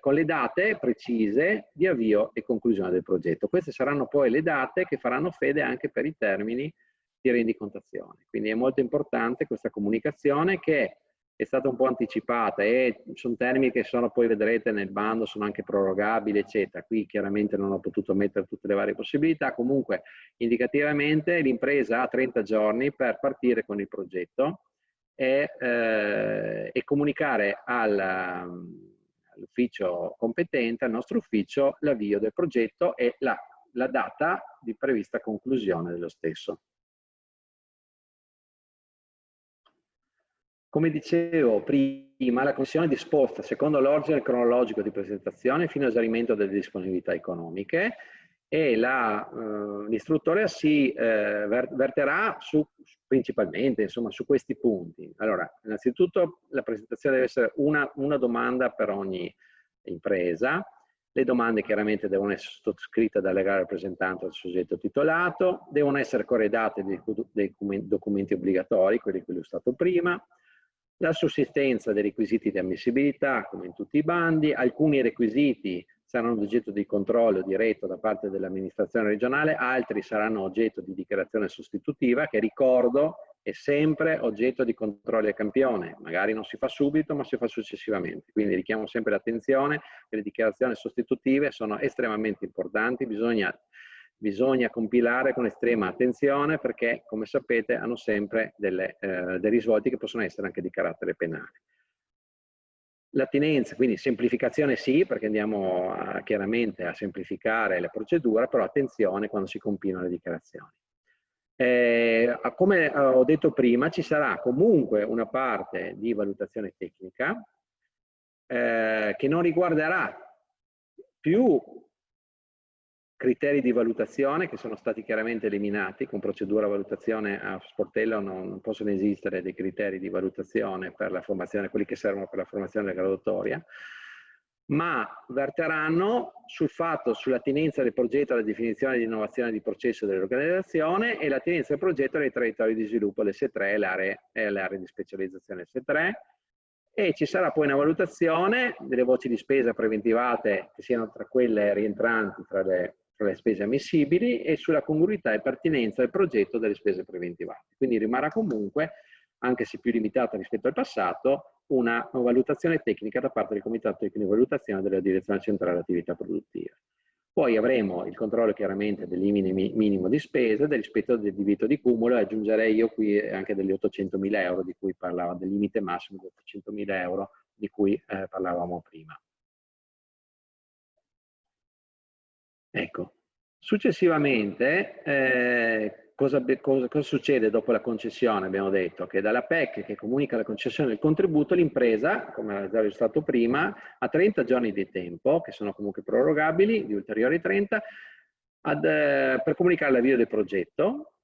Speaker 3: con le date precise di avvio e conclusione del progetto. Queste saranno poi le date che faranno fede anche per i termini di rendicontazione. Quindi è molto importante questa comunicazione, che è stata un po' anticipata e sono termini che poi vedrete nel bando, sono anche prorogabili eccetera. Qui chiaramente non ho potuto mettere tutte le varie possibilità, comunque indicativamente l'impresa ha 30 giorni per partire con il progetto e comunicare all'ufficio competente, al nostro ufficio, l'avvio del progetto e la data di prevista conclusione dello stesso. Come dicevo prima, la Commissione è disposta secondo l'ordine cronologico di presentazione fino all'esaurimento delle disponibilità economiche, e l'istruttoria si verterà principalmente insomma, su questi punti. Allora, innanzitutto la presentazione deve essere una domanda per ogni impresa. Le domande chiaramente devono essere sottoscritte dal legale rappresentante del soggetto titolato, devono essere corredate dei documenti obbligatori, quelli che ho illustrato prima, la sussistenza dei requisiti di ammissibilità, come in tutti i bandi. Alcuni requisiti saranno oggetto di controllo diretto da parte dell'amministrazione regionale, altri saranno oggetto di dichiarazione sostitutiva, che ricordo è sempre oggetto di controlli a campione, magari non si fa subito ma si fa successivamente, quindi richiamo sempre l'attenzione che le dichiarazioni sostitutive sono estremamente importanti, bisogna bisogna compilare con estrema attenzione perché, come sapete, hanno sempre dei risvolti che possono essere anche di carattere penale. L'attinenza, quindi semplificazione sì, perché andiamo chiaramente a semplificare le procedure, però attenzione quando si compilano le dichiarazioni. Come ho detto prima, ci sarà comunque una parte di valutazione tecnica che non riguarderà più criteri di valutazione che sono stati chiaramente eliminati. Con procedura valutazione a sportello non possono esistere dei criteri di valutazione per la formazione, quelli che servono per la formazione della graduatoria, ma verteranno sul fatto, sull'attinenza del progetto alla definizione di innovazione di processo dell'organizzazione e l'attinenza del progetto ai territori di sviluppo, l'S3 e le aree di specializzazione S3. E ci sarà poi una valutazione delle voci di spesa preventivate che siano tra quelle rientranti tra le spese ammissibili e sulla congruità e pertinenza del progetto delle spese preventivate. Quindi rimarrà comunque, anche se più limitata rispetto al passato, una valutazione tecnica da parte del Comitato Tecnico di Valutazione della Direzione Centrale delle Attività Produttive. Poi avremo il controllo chiaramente del limite minimo di spesa, del rispetto del divieto di cumulo, e aggiungerei io qui anche degli 800.000 euro di cui parlava, del limite massimo di 800.000 euro di cui parlavamo prima. Ecco, successivamente cosa succede dopo la concessione? Abbiamo detto che dalla PEC che comunica la concessione del contributo, l'impresa, come era già illustrato prima, ha 30 giorni di tempo, che sono comunque prorogabili, di ulteriori 30, per comunicare l'avvio del progetto.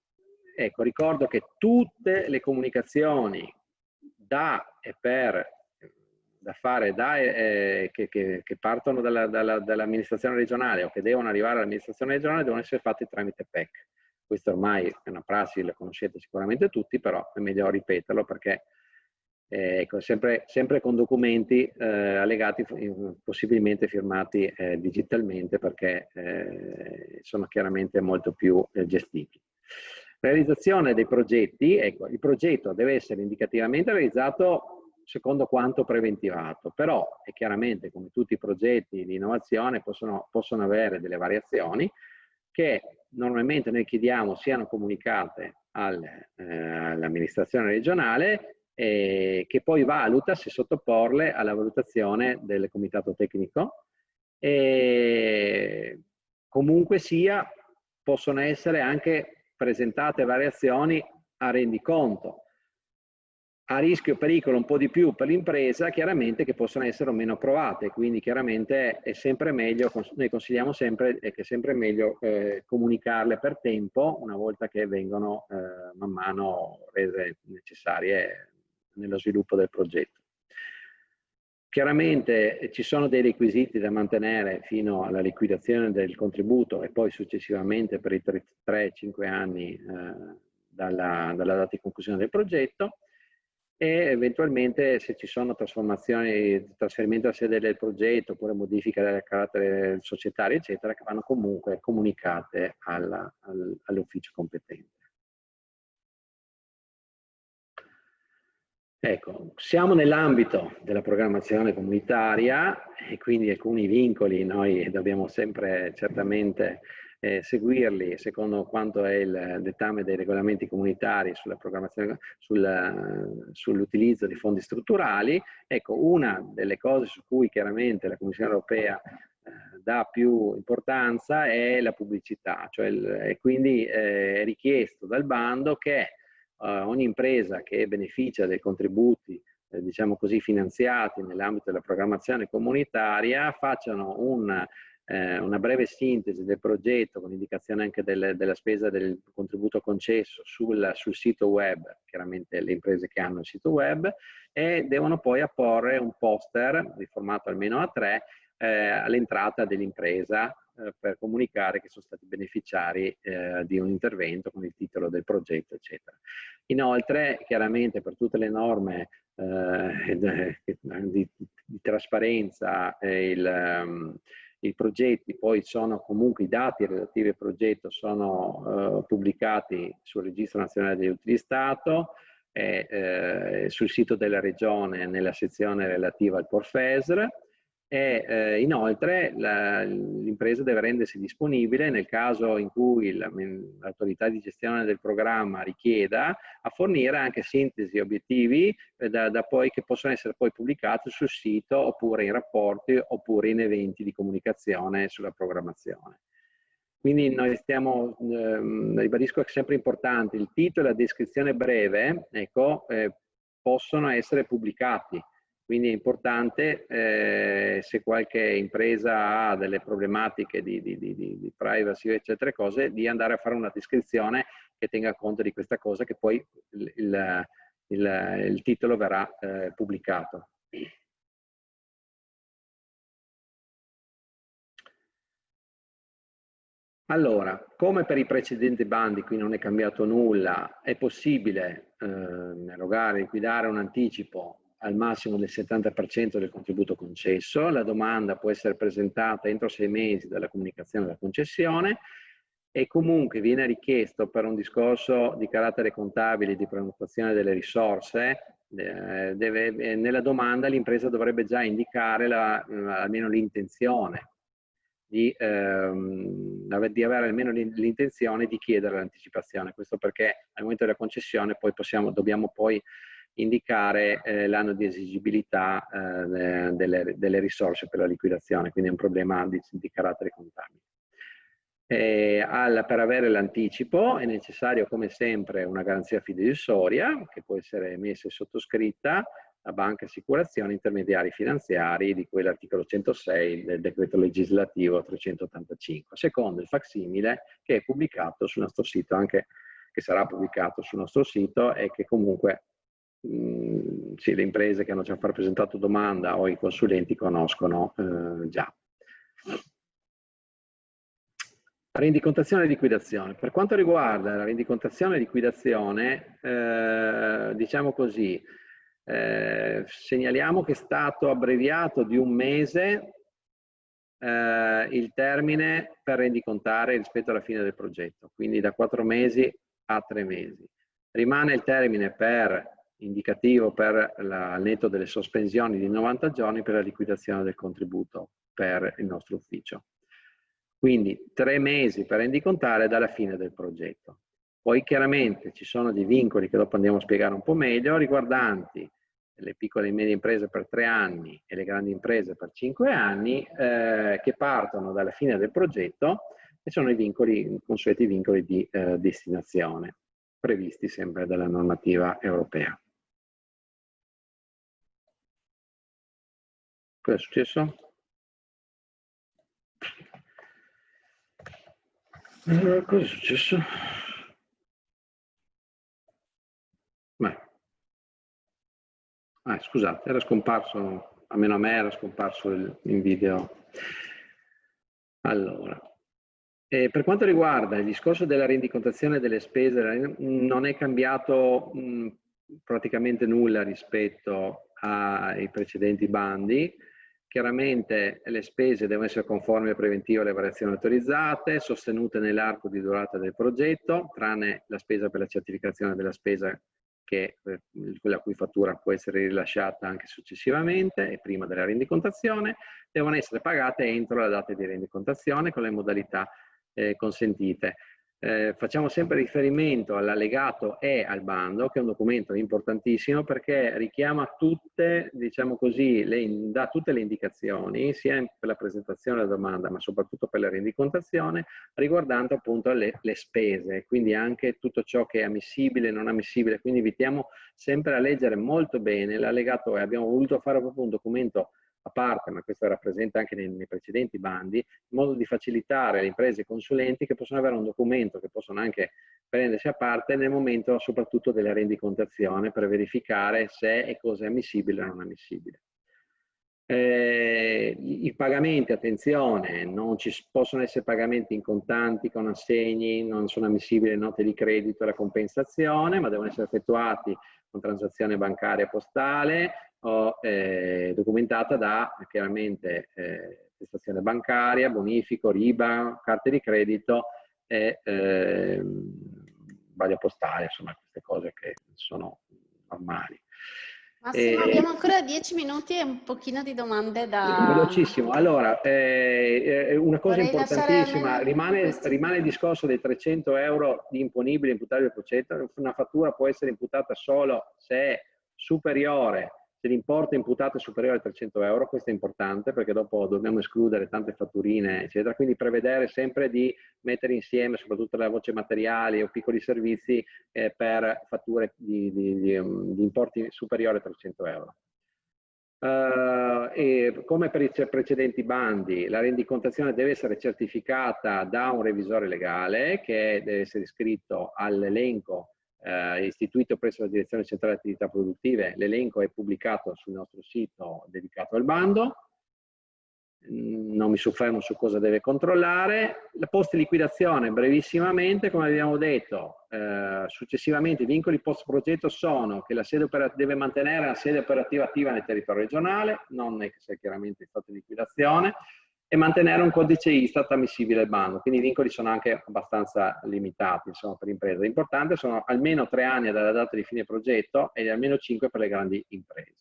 Speaker 3: Ecco, ricordo che tutte le comunicazioni da e per da fare che partono dall'amministrazione regionale o che devono arrivare all'amministrazione regionale devono essere fatte tramite PEC. Questo ormai è una prassi, la conoscete sicuramente tutti, però è meglio ripeterlo perché ecco, sempre con documenti allegati, possibilmente firmati digitalmente, perché sono chiaramente molto più gestibili. Realizzazione dei progetti, ecco, il progetto deve essere indicativamente realizzato secondo quanto preventivato, però è chiaramente, come tutti i progetti di innovazione, possono avere delle variazioni che normalmente noi chiediamo siano comunicate all'amministrazione regionale, che poi valuta se sottoporle alla valutazione del comitato tecnico. E comunque sia, possono essere anche presentate variazioni a rendiconto, a rischio e pericolo un po' di più per l'impresa, chiaramente, che possono essere o meno approvate, quindi chiaramente è sempre meglio, noi consigliamo sempre che è sempre meglio comunicarle per tempo una volta che vengono man mano rese necessarie nello sviluppo del progetto. Chiaramente ci sono dei requisiti da mantenere fino alla liquidazione del contributo e poi successivamente per i 3-5 anni dalla data di conclusione del progetto, e eventualmente se ci sono trasformazioni, trasferimento alla sede del progetto oppure modifiche del carattere societario eccetera, che vanno comunque comunicate all'ufficio competente. Ecco, siamo nell'ambito della programmazione comunitaria e quindi alcuni vincoli noi dobbiamo sempre certamente seguirli secondo quanto è il dettame dei regolamenti comunitari sulla programmazione, sull'utilizzo di fondi strutturali. Ecco, una delle cose su cui chiaramente la Commissione europea dà più importanza è la pubblicità, cioè quindi è richiesto dal bando che ogni impresa che beneficia dei contributi diciamo così finanziati nell'ambito della programmazione comunitaria facciano una breve sintesi del progetto con indicazione anche della spesa del contributo concesso sul sito web, chiaramente le imprese che hanno il sito web, e devono poi apporre un poster di formato almeno A3 all'entrata dell'impresa per comunicare che sono stati beneficiari di un intervento con il titolo del progetto, eccetera. Inoltre, chiaramente per tutte le norme di trasparenza i progetti poi sono comunque, i dati relativi al progetto sono pubblicati sul Registro Nazionale degli Utili di Stato, sul sito della Regione nella sezione relativa al PORFESR, E inoltre l'impresa deve rendersi disponibile nel caso in cui l'autorità di gestione del programma richieda a fornire anche sintesi obiettivi che possono essere poi pubblicati sul sito oppure in rapporti oppure in eventi di comunicazione sulla programmazione. Quindi noi ribadisco che è sempre importante, il titolo e la descrizione breve, ecco, possono essere pubblicati. Quindi è importante, se qualche impresa ha delle problematiche di privacy, eccetera, cose, di andare a fare una descrizione che tenga conto di questa cosa, che poi il titolo verrà pubblicato. Allora, come per i precedenti bandi, qui non è cambiato nulla, è possibile erogare, liquidare un anticipo al massimo del 70% del contributo concesso. La domanda può essere presentata entro 6 mesi dalla comunicazione della concessione e comunque viene richiesto, per un discorso di carattere contabile di prenotazione delle risorse, nella domanda l'impresa dovrebbe già indicare almeno l'intenzione di avere almeno l'intenzione di chiedere l'anticipazione. Questo perché al momento della concessione poi dobbiamo poi indicare l'anno di esigibilità delle risorse per la liquidazione, quindi è un problema di carattere contabile. Per avere l'anticipo è necessario come sempre una garanzia fideiussoria che può essere emessa e sottoscritta da banche, assicurazioni, intermediari finanziari, di cui l'articolo 106 del decreto legislativo 385, secondo il facsimile che è pubblicato sul nostro sito, anche che sarà pubblicato sul nostro sito e che comunque sì, le imprese che hanno già presentato domanda o i consulenti conoscono già. Rendicontazione e liquidazione. Per quanto riguarda la rendicontazione e liquidazione, diciamo così, segnaliamo che è stato abbreviato di 1 mese il termine per rendicontare rispetto alla fine del progetto, quindi da 4 mesi a 3 mesi. Rimane il termine indicativo per al netto delle sospensioni di 90 giorni per la liquidazione del contributo per il nostro ufficio. Quindi 3 mesi per rendicontare dalla fine del progetto. Poi chiaramente ci sono dei vincoli che dopo andiamo a spiegare un po' meglio, riguardanti le piccole e medie imprese per 3 anni e le grandi imprese per 5 anni, che partono dalla fine del progetto e sono i consueti vincoli di destinazione, previsti sempre dalla normativa europea. Cosa è successo? Cosa è successo? Scusate, era scomparso, almeno a me era scomparso in video. Allora, per quanto riguarda il discorso della rendicontazione delle spese, non è cambiato praticamente nulla rispetto ai precedenti bandi. Chiaramente le spese devono essere conformi e preventive alle variazioni autorizzate, sostenute nell'arco di durata del progetto, tranne la spesa per la certificazione della spesa, che quella cui fattura può essere rilasciata anche successivamente e prima della rendicontazione, devono essere pagate entro la data di rendicontazione con le modalità consentite. Facciamo sempre riferimento all'allegato E al bando, che è un documento importantissimo perché richiama tutte, diciamo così, dà tutte le indicazioni, sia per la presentazione della domanda, ma soprattutto per la rendicontazione, riguardando appunto le spese, quindi anche tutto ciò che è ammissibile e non ammissibile. Quindi invitiamo sempre a leggere molto bene l'allegato E. Abbiamo voluto fare proprio un documento a parte, ma questo era presente anche nei precedenti bandi, in modo di facilitare alle imprese e consulenti che possono avere un documento che possono anche prendersi a parte nel momento soprattutto della rendicontazione per verificare se e cosa è ammissibile o non ammissibile. I pagamenti, attenzione, non ci possono essere pagamenti in contanti, con assegni, non sono ammissibili note di credito e la compensazione, ma devono essere effettuati con transazione bancaria postale o documentata da chiaramente prestazione bancaria, bonifico, RIBA, carte di credito e vaglia postale, insomma queste cose che sono normali.
Speaker 1: Massimo, abbiamo ancora 10 minuti e un pochino di domande da...
Speaker 3: Velocissimo. Allora, una cosa
Speaker 1: Vorrei lasciare
Speaker 3: importantissima,
Speaker 1: almeno questi...
Speaker 3: rimane il discorso dei 300 euro di imponibile imputabile per cento. Una fattura può essere imputata solo se è superiore, se l'importo imputato è superiore a 300 euro, questo è importante perché dopo dobbiamo escludere tante fatturine, eccetera. Quindi prevedere sempre di mettere insieme, soprattutto la voce materiali o piccoli servizi, per fatture di importi superiori a 300 euro. E come per i precedenti bandi, la rendicontazione deve essere certificata da un revisore legale che deve essere iscritto all'elenco istituito presso la Direzione Centrale Attività Produttive. L'elenco è pubblicato sul nostro sito dedicato al bando. Non mi soffermo su cosa deve controllare. La post liquidazione, brevissimamente, come abbiamo detto, successivamente i vincoli post progetto sono che la sede deve mantenere la sede operativa attiva nel territorio regionale, non è che sia chiaramente in stato di liquidazione, e mantenere un codice ISTAT ammissibile al bando. Quindi i vincoli sono anche abbastanza limitati, insomma, per imprese. L'importante sono almeno 3 anni dalla data di fine progetto e almeno 5 per le grandi imprese.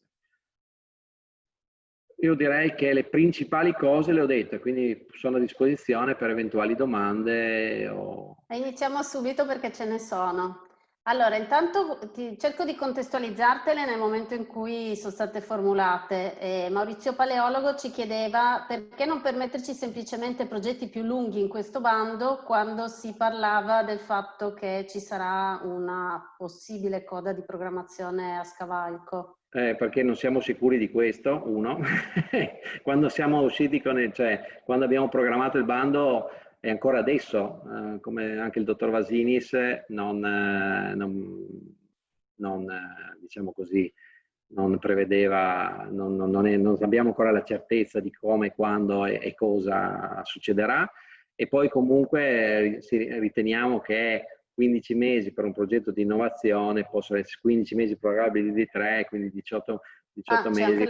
Speaker 3: Io direi che le principali cose le ho dette, quindi sono a disposizione per eventuali domande.
Speaker 1: Iniziamo subito perché ce ne sono. Allora, intanto cerco di contestualizzartele nel momento in cui sono state formulate. Maurizio Paleologo ci chiedeva perché non permetterci semplicemente progetti più lunghi in questo bando quando si parlava del fatto che ci sarà una possibile coda di programmazione a scavalco.
Speaker 3: Perché non siamo sicuri di questo, uno. Quando siamo usciti quando abbiamo programmato il bando, e ancora adesso, come anche il dottor Vasinis, diciamo così, non prevedeva, non abbiamo ancora la certezza di come, quando e cosa succederà. E poi comunque riteniamo che 15 mesi per un progetto di innovazione possono essere 15 mesi prorogabili di 3, quindi 18 mesi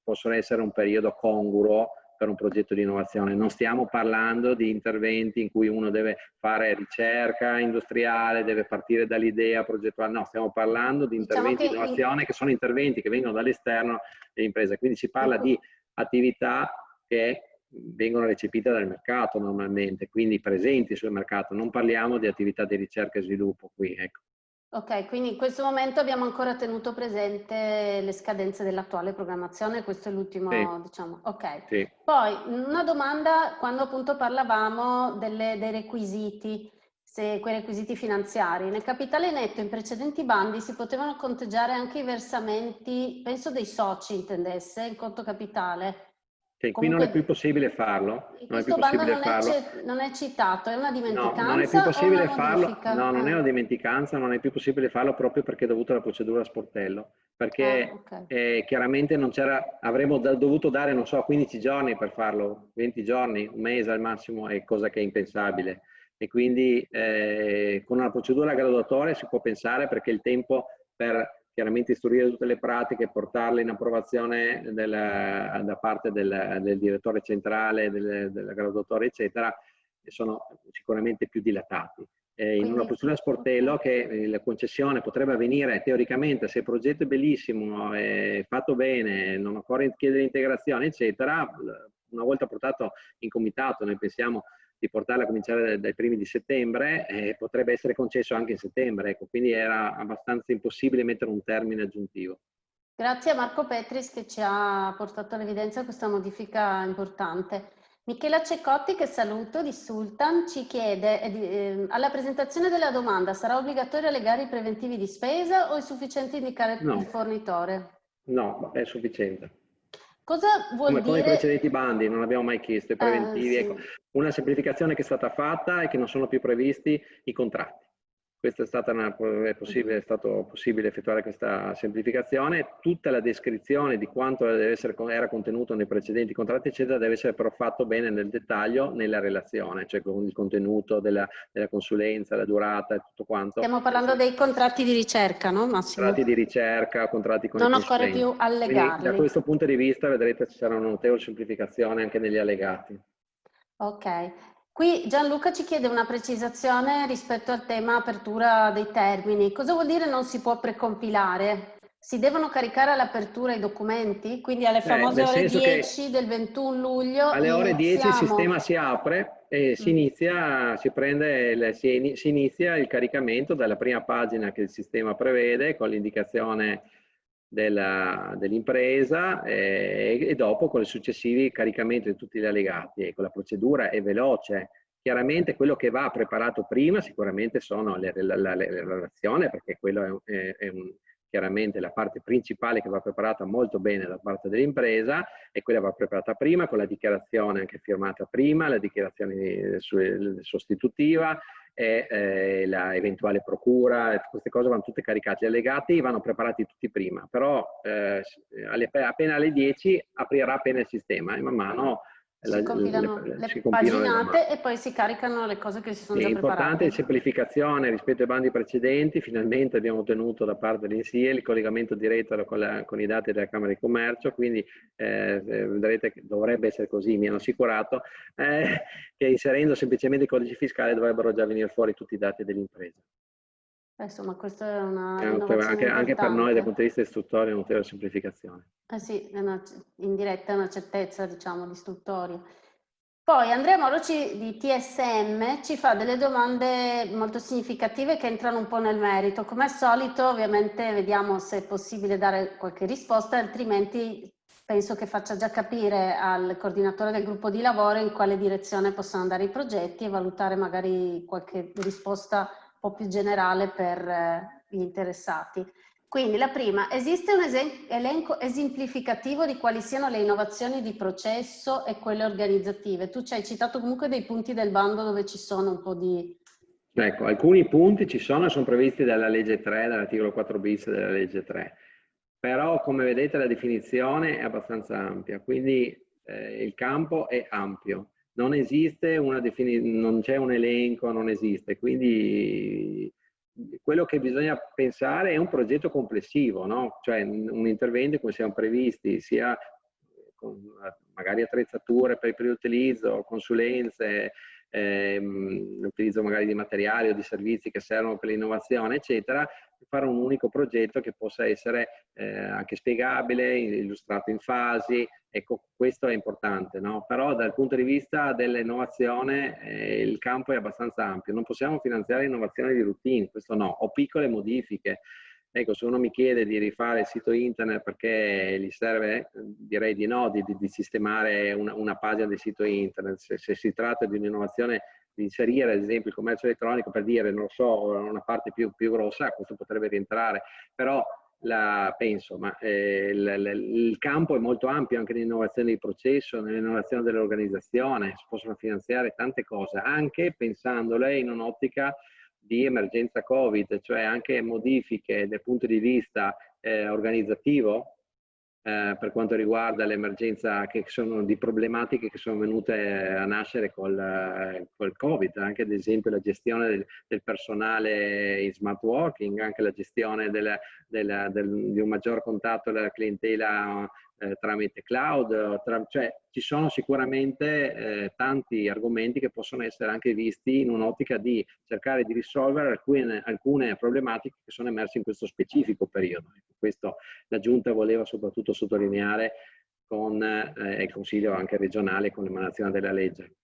Speaker 3: possono essere un periodo congruo per un progetto di innovazione. Non stiamo parlando di interventi in cui uno deve fare ricerca industriale, deve partire dall'idea progettuale, no, stiamo parlando di interventi di innovazione che sono interventi che vengono dall'esterno dell'impresa, quindi si parla di attività che vengono recepite dal mercato normalmente, quindi presenti sul mercato, non parliamo di attività di ricerca e sviluppo qui, ecco.
Speaker 1: Ok, quindi in questo momento abbiamo ancora tenuto presente le scadenze dell'attuale programmazione, questo è l'ultimo,
Speaker 3: sì,
Speaker 1: diciamo, ok.
Speaker 3: Sì.
Speaker 1: Poi una domanda quando appunto parlavamo dei requisiti, quei requisiti finanziari. Nel capitale netto in precedenti bandi si potevano conteggiare anche i versamenti, penso dei soci intendesse, in conto capitale.
Speaker 3: Che qui
Speaker 1: Comunque,
Speaker 3: non è più possibile farlo.
Speaker 1: In questo bando non è citato, è una dimenticanza,
Speaker 3: no, non è più possibile
Speaker 1: o una modifica?
Speaker 3: No, non è una dimenticanza, non è più possibile farlo proprio perché è dovuto alla procedura a sportello. Perché
Speaker 1: okay.
Speaker 3: Chiaramente non c'era, avremmo dovuto dare, non so, 15 giorni per farlo, 20 giorni, un mese al massimo, è cosa che è impensabile. E quindi con una procedura graduatoria si può pensare, perché il tempo per chiaramente istruire tutte le pratiche, portarle in approvazione da parte del direttore centrale, della graduatoria, eccetera, sono sicuramente più dilatati. In una procedura a sportello, che la concessione potrebbe avvenire teoricamente se il progetto è bellissimo, è fatto bene, non occorre chiedere integrazione, eccetera, una volta portato in comitato, noi pensiamo di portarla a cominciare dai primi di settembre, potrebbe essere concesso anche in settembre, ecco, quindi era abbastanza impossibile mettere un termine aggiuntivo.
Speaker 1: Grazie a Marco Petris che ci ha portato all'evidenza questa modifica importante. Michela Ceccotti, che saluto, di Sultan, ci chiede alla presentazione della domanda sarà obbligatorio allegare i preventivi di spesa o è sufficiente indicare il fornitore?
Speaker 3: No, è sufficiente.
Speaker 1: Cosa vuol dire?
Speaker 3: Come i precedenti bandi, non abbiamo mai chiesto i preventivi.
Speaker 1: Sì.
Speaker 3: Ecco, una semplificazione che è stata fatta è che non sono più previsti i contratti. Questa è stata è stato possibile effettuare questa semplificazione. Tutta la descrizione di quanto era contenuto nei precedenti contratti, eccetera, deve essere però fatto bene nel dettaglio nella relazione, cioè con il contenuto della consulenza, la durata e tutto quanto.
Speaker 1: Stiamo parlando dei contratti di ricerca, no Massimo?
Speaker 3: Contratti di ricerca, contratti con i consulenti.
Speaker 1: Non occorre più allegarli.
Speaker 3: Quindi, da questo punto di vista vedrete ci sarà una notevole semplificazione anche negli allegati.
Speaker 1: Ok. Qui Gianluca ci chiede una precisazione rispetto al tema apertura dei termini. Cosa vuol dire non si può precompilare? Si devono caricare all'apertura i documenti? Quindi alle famose
Speaker 3: Nel
Speaker 1: ore
Speaker 3: senso
Speaker 1: 10 del 21 luglio
Speaker 3: alle ore 10 il sistema si apre e si inizia, si inizia il caricamento dalla prima pagina che il sistema prevede con l'indicazione dell'impresa e dopo con i successivi caricamenti di tutti gli allegati. Ecco, la procedura è veloce. Chiaramente quello che va preparato prima sicuramente sono la relazione, perché quello è chiaramente la parte principale che va preparata molto bene da parte dell'impresa, e quella va preparata prima con la dichiarazione anche firmata prima, la dichiarazione sostitutiva e la eventuale procura. Queste cose vanno tutte caricate. Gli allegati vanno preparati tutti prima, però appena alle 10 aprirà appena il sistema e man mano
Speaker 1: si compilano le
Speaker 3: compilano
Speaker 1: paginate e poi si caricano le cose che si sono già preparate.
Speaker 3: È importante semplificazione rispetto ai bandi precedenti. Finalmente abbiamo ottenuto da parte dell'INSIE il collegamento diretto con i dati della Camera di Commercio, quindi vedrete che dovrebbe essere così, mi hanno assicurato, che inserendo semplicemente il codice fiscale dovrebbero già venire fuori tutti i dati dell'impresa.
Speaker 1: Insomma, questa è una innovazione
Speaker 3: anche per noi dal punto di vista istruttorio è una ulteriore semplificazione.
Speaker 1: Sì, in diretta è una certezza, diciamo, di istruttorio. Poi Andrea Moroci di TSM ci fa delle domande molto significative che entrano un po' nel merito. Come al solito, ovviamente, vediamo se è possibile dare qualche risposta, altrimenti penso che faccia già capire al coordinatore del gruppo di lavoro in quale direzione possono andare i progetti e valutare magari qualche risposta un po' più generale per gli interessati. Quindi la prima, esiste un elenco esemplificativo di quali siano le innovazioni di processo e quelle organizzative? Tu ci hai citato comunque dei punti del bando dove ci sono un po' di...
Speaker 3: Ecco, alcuni punti ci sono previsti dalla legge 3, dall'articolo 4 bis della legge 3, però come vedete la definizione è abbastanza ampia, quindi il campo è ampio. Non esiste non c'è un elenco, non esiste, quindi quello che bisogna pensare è un progetto complessivo, no? Cioè un intervento come siamo previsti, sia con magari attrezzature per il utilizzo, consulenze, l'utilizzo magari di materiali o di servizi che servono per l'innovazione, eccetera, fare un unico progetto che possa essere anche spiegabile, illustrato in fasi. Ecco, questo è importante, no? Però dal punto di vista dell'innovazione il campo è abbastanza ampio. Non possiamo finanziare innovazioni di routine, questo no, o piccole modifiche. Ecco, se uno mi chiede di rifare il sito internet perché gli serve, direi di no, di sistemare una pagina del sito internet. Se si tratta di un'innovazione, di inserire ad esempio il commercio elettronico, per dire, non so, una parte più grossa, questo potrebbe rientrare, però penso, ma il campo è molto ampio anche nell'innovazione di processo, nell'innovazione dell'organizzazione, si possono finanziare tante cose, anche pensandole in un'ottica di emergenza Covid, cioè anche modifiche dal punto di vista organizzativo per quanto riguarda l'emergenza, che sono di problematiche che sono venute a nascere col Covid, anche ad esempio la gestione del personale in smart working, anche la gestione di un maggior contatto della clientela tramite cloud, cioè ci sono sicuramente tanti argomenti che possono essere anche visti in un'ottica di cercare di risolvere alcune problematiche che sono emerse in questo specifico periodo. Questo la Giunta voleva soprattutto sottolineare con il Consiglio anche regionale con l'emanazione della legge.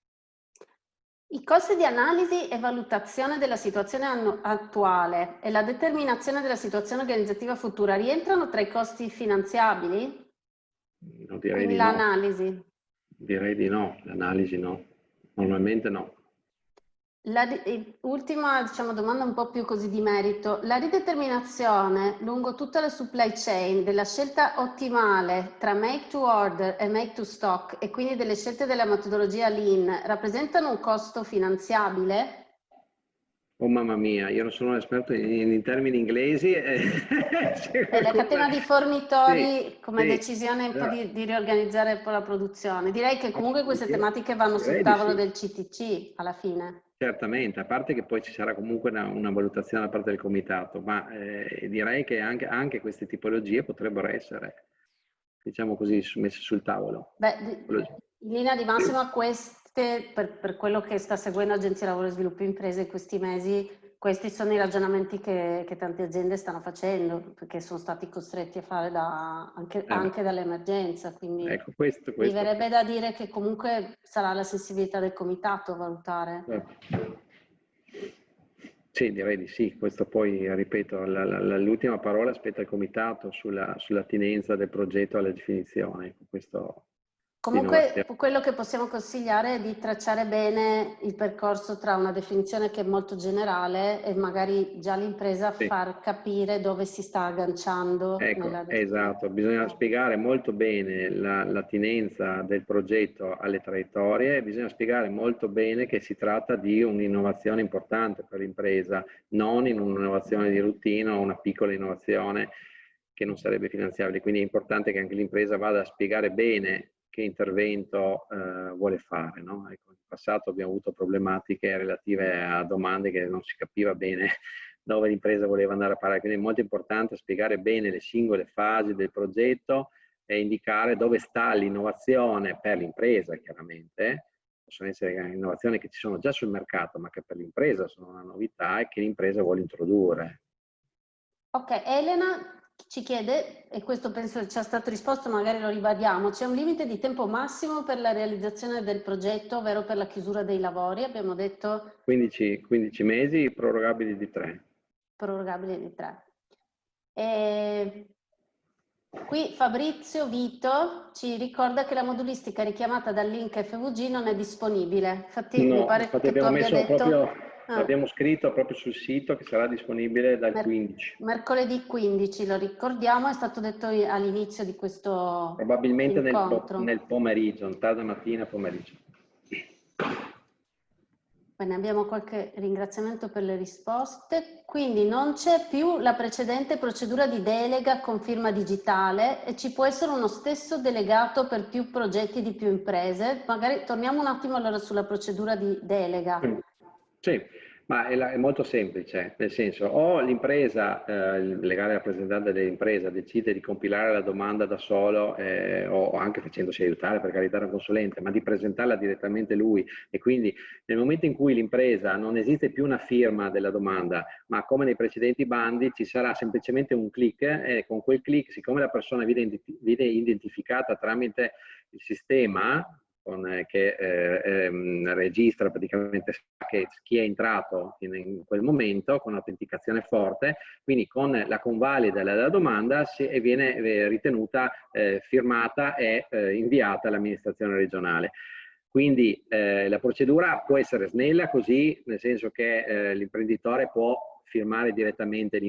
Speaker 1: I costi di analisi e valutazione della situazione attuale e la determinazione della situazione organizzativa futura rientrano tra i costi finanziabili?
Speaker 3: No, direi di no.
Speaker 1: L'analisi?
Speaker 3: Direi di no, l'analisi no, normalmente no.
Speaker 1: Ultima, diciamo, domanda un po' più così di merito. La rideterminazione lungo tutta la supply chain della scelta ottimale tra make to order e make to stock e quindi delle scelte della metodologia Lean rappresentano un costo finanziabile?
Speaker 3: Oh mamma mia, io non sono un esperto in termini inglesi.
Speaker 1: La catena di fornitori
Speaker 3: sì,
Speaker 1: come
Speaker 3: sì,
Speaker 1: decisione un po' di riorganizzare un po' la produzione. Direi che comunque queste tematiche vanno sul tavolo del CTC alla fine.
Speaker 3: Certamente, a parte che poi ci sarà comunque una valutazione da parte del comitato, ma direi che anche queste tipologie potrebbero essere, diciamo così, messe sul tavolo.
Speaker 1: Beh, in linea di massima per quello che sta seguendo Agenzia Lavoro e Sviluppo Imprese in questi mesi, questi sono i ragionamenti che tante aziende stanno facendo, perché sono stati costretti a fare anche dall'emergenza, quindi
Speaker 3: ecco, questo.
Speaker 1: mi verrebbe da dire che comunque sarà la sensibilità del comitato a valutare.
Speaker 3: Sì, direi di sì. Questo poi, ripeto, l'ultima parola spetta al comitato sull'attinenza del progetto alla definizione. Questo
Speaker 1: Comunque quello che possiamo consigliare è di tracciare bene il percorso tra una definizione che è molto generale e magari già l'impresa far capire dove si sta agganciando.
Speaker 3: Ecco, esatto, bisogna spiegare molto bene l'attinenza del progetto alle traiettorie e bisogna spiegare molto bene che si tratta di un'innovazione importante per l'impresa, non in un'innovazione di routine o una piccola innovazione che non sarebbe finanziabile. Quindi è importante che anche l'impresa vada a spiegare bene che intervento vuole fare, no? Ecco, in passato abbiamo avuto problematiche relative a domande che non si capiva bene dove l'impresa voleva andare a parare, quindi è molto importante spiegare bene le singole fasi del progetto e indicare dove sta l'innovazione per l'impresa, chiaramente. Possono essere innovazioni che ci sono già sul mercato, ma che per l'impresa sono una novità e che l'impresa vuole introdurre.
Speaker 1: Ok, Elena ci chiede, e questo penso ci sia stato risposto, magari lo ribadiamo, c'è un limite di tempo massimo per la realizzazione del progetto, ovvero per la chiusura dei lavori? Abbiamo detto
Speaker 3: 15 mesi, prorogabili di 3.
Speaker 1: Prorogabili di 3. E qui Fabrizio Vito ci ricorda che la modulistica richiamata dal link FVG non è disponibile. Infatti
Speaker 3: no,
Speaker 1: mi pare che tu abbia detto...
Speaker 3: Abbiamo scritto proprio sul sito che sarà disponibile dal 15.
Speaker 1: Mercoledì 15, lo ricordiamo, è stato detto all'inizio di questo
Speaker 3: probabilmente
Speaker 1: incontro.
Speaker 3: nel pomeriggio, tarda mattina pomeriggio.
Speaker 1: Bene, abbiamo qualche ringraziamento per le risposte. Quindi non c'è più la precedente procedura di delega con firma digitale e ci può essere uno stesso delegato per più progetti di più imprese. Magari torniamo un attimo allora sulla procedura di delega.
Speaker 3: Sì, ma è molto semplice, nel senso o l'impresa, il legale rappresentante dell'impresa decide di compilare la domanda da solo o anche facendosi aiutare per carità da un consulente, ma di presentarla direttamente lui e quindi nel momento in cui l'impresa non esiste più una firma della domanda, ma come nei precedenti bandi ci sarà semplicemente un click e con quel click, siccome la persona viene identificata tramite il sistema, che registra praticamente che chi è entrato in quel momento con autenticazione forte, quindi con la convalida della domanda viene ritenuta firmata e inviata all'amministrazione regionale. Quindi la procedura può essere snella così, nel senso che l'imprenditore può firmare direttamente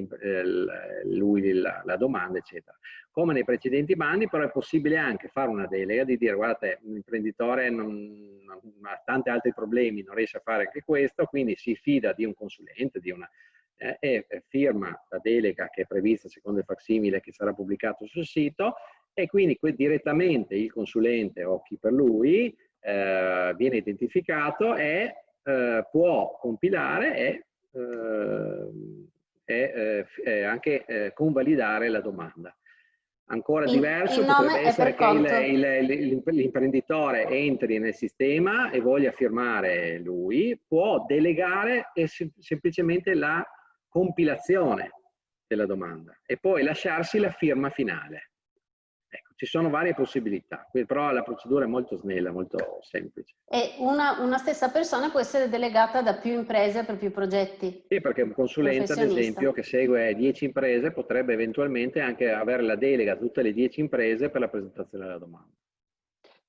Speaker 3: lui la domanda, eccetera. Come nei precedenti bandi, però è possibile anche fare una delega di dire guardate, l'imprenditore ha tanti altri problemi, non riesce a fare anche questo, quindi si fida di un consulente, e firma la delega che è prevista secondo il facsimile che sarà pubblicato sul sito e quindi direttamente il consulente o chi per lui viene identificato e può compilare e anche convalidare la domanda. Ancora diverso potrebbe essere che l'imprenditore entri nel sistema e voglia firmare lui, può delegare semplicemente la compilazione della domanda e poi lasciarsi la firma finale. Ecco, ci sono varie possibilità, però la procedura è molto snella, molto semplice.
Speaker 1: E una stessa persona può essere delegata da più imprese per più progetti?
Speaker 3: Sì, perché un consulente, ad esempio, che segue 10 imprese potrebbe eventualmente anche avere la delega a tutte le 10 imprese per la presentazione della domanda.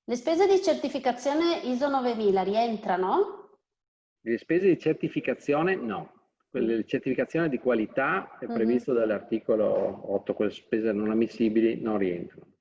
Speaker 1: Le spese di certificazione ISO 9000 rientrano?
Speaker 3: Le spese di certificazione no. Le certificazioni di qualità è previsto dall'articolo 8, quelle spese non ammissibili non rientrano.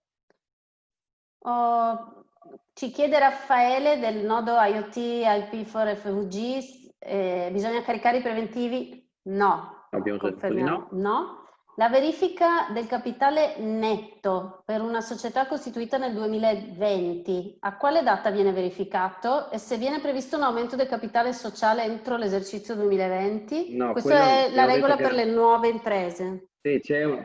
Speaker 1: Ci chiede Raffaele del nodo IoT IP4FVG, bisogna caricare i preventivi? No.
Speaker 3: Abbiamo detto di no.
Speaker 1: No. La verifica del capitale netto per una società costituita nel 2020, a quale data viene verificato e se viene previsto un aumento del capitale sociale entro l'esercizio 2020?
Speaker 3: No,
Speaker 1: questa è la regola per le nuove imprese.
Speaker 3: Sì,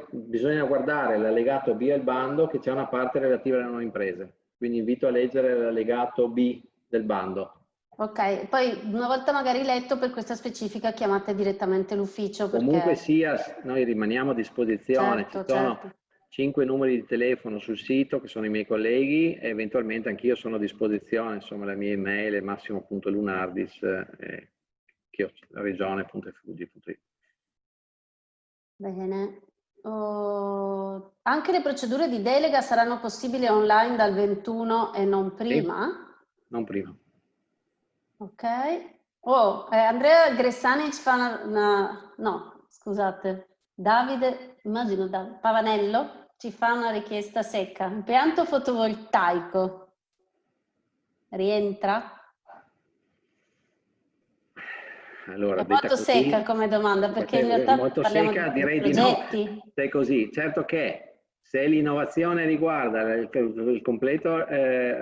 Speaker 3: bisogna guardare l'allegato B al bando che c'è una parte relativa alle nuove imprese, quindi invito a leggere l'allegato B del bando.
Speaker 1: Ok, poi una volta magari letto, per questa specifica chiamate direttamente l'ufficio.
Speaker 3: Comunque sia, noi rimaniamo a disposizione, ci
Speaker 1: Certo,
Speaker 3: sono
Speaker 1: certo.
Speaker 3: 5 numeri di telefono sul sito che sono i miei colleghi e eventualmente anch'io sono a disposizione, insomma la mia email è massimo.lunardis regione.fg.it.
Speaker 1: Bene. Oh, anche le procedure di delega saranno possibili online dal 21 e non prima?
Speaker 3: Non prima.
Speaker 1: Ok. Oh, Andrea Gressanic fa no, scusate, Davide, immagino Pavanello ci fa una richiesta secca. Impianto fotovoltaico rientra?
Speaker 3: Allora,
Speaker 1: È
Speaker 3: detta
Speaker 1: molto
Speaker 3: così,
Speaker 1: secca come domanda, perché in realtà
Speaker 3: molto
Speaker 1: parliamo
Speaker 3: secca,
Speaker 1: di
Speaker 3: direi di no.
Speaker 1: progetti.
Speaker 3: Se è così, certo che se l'innovazione riguarda il completo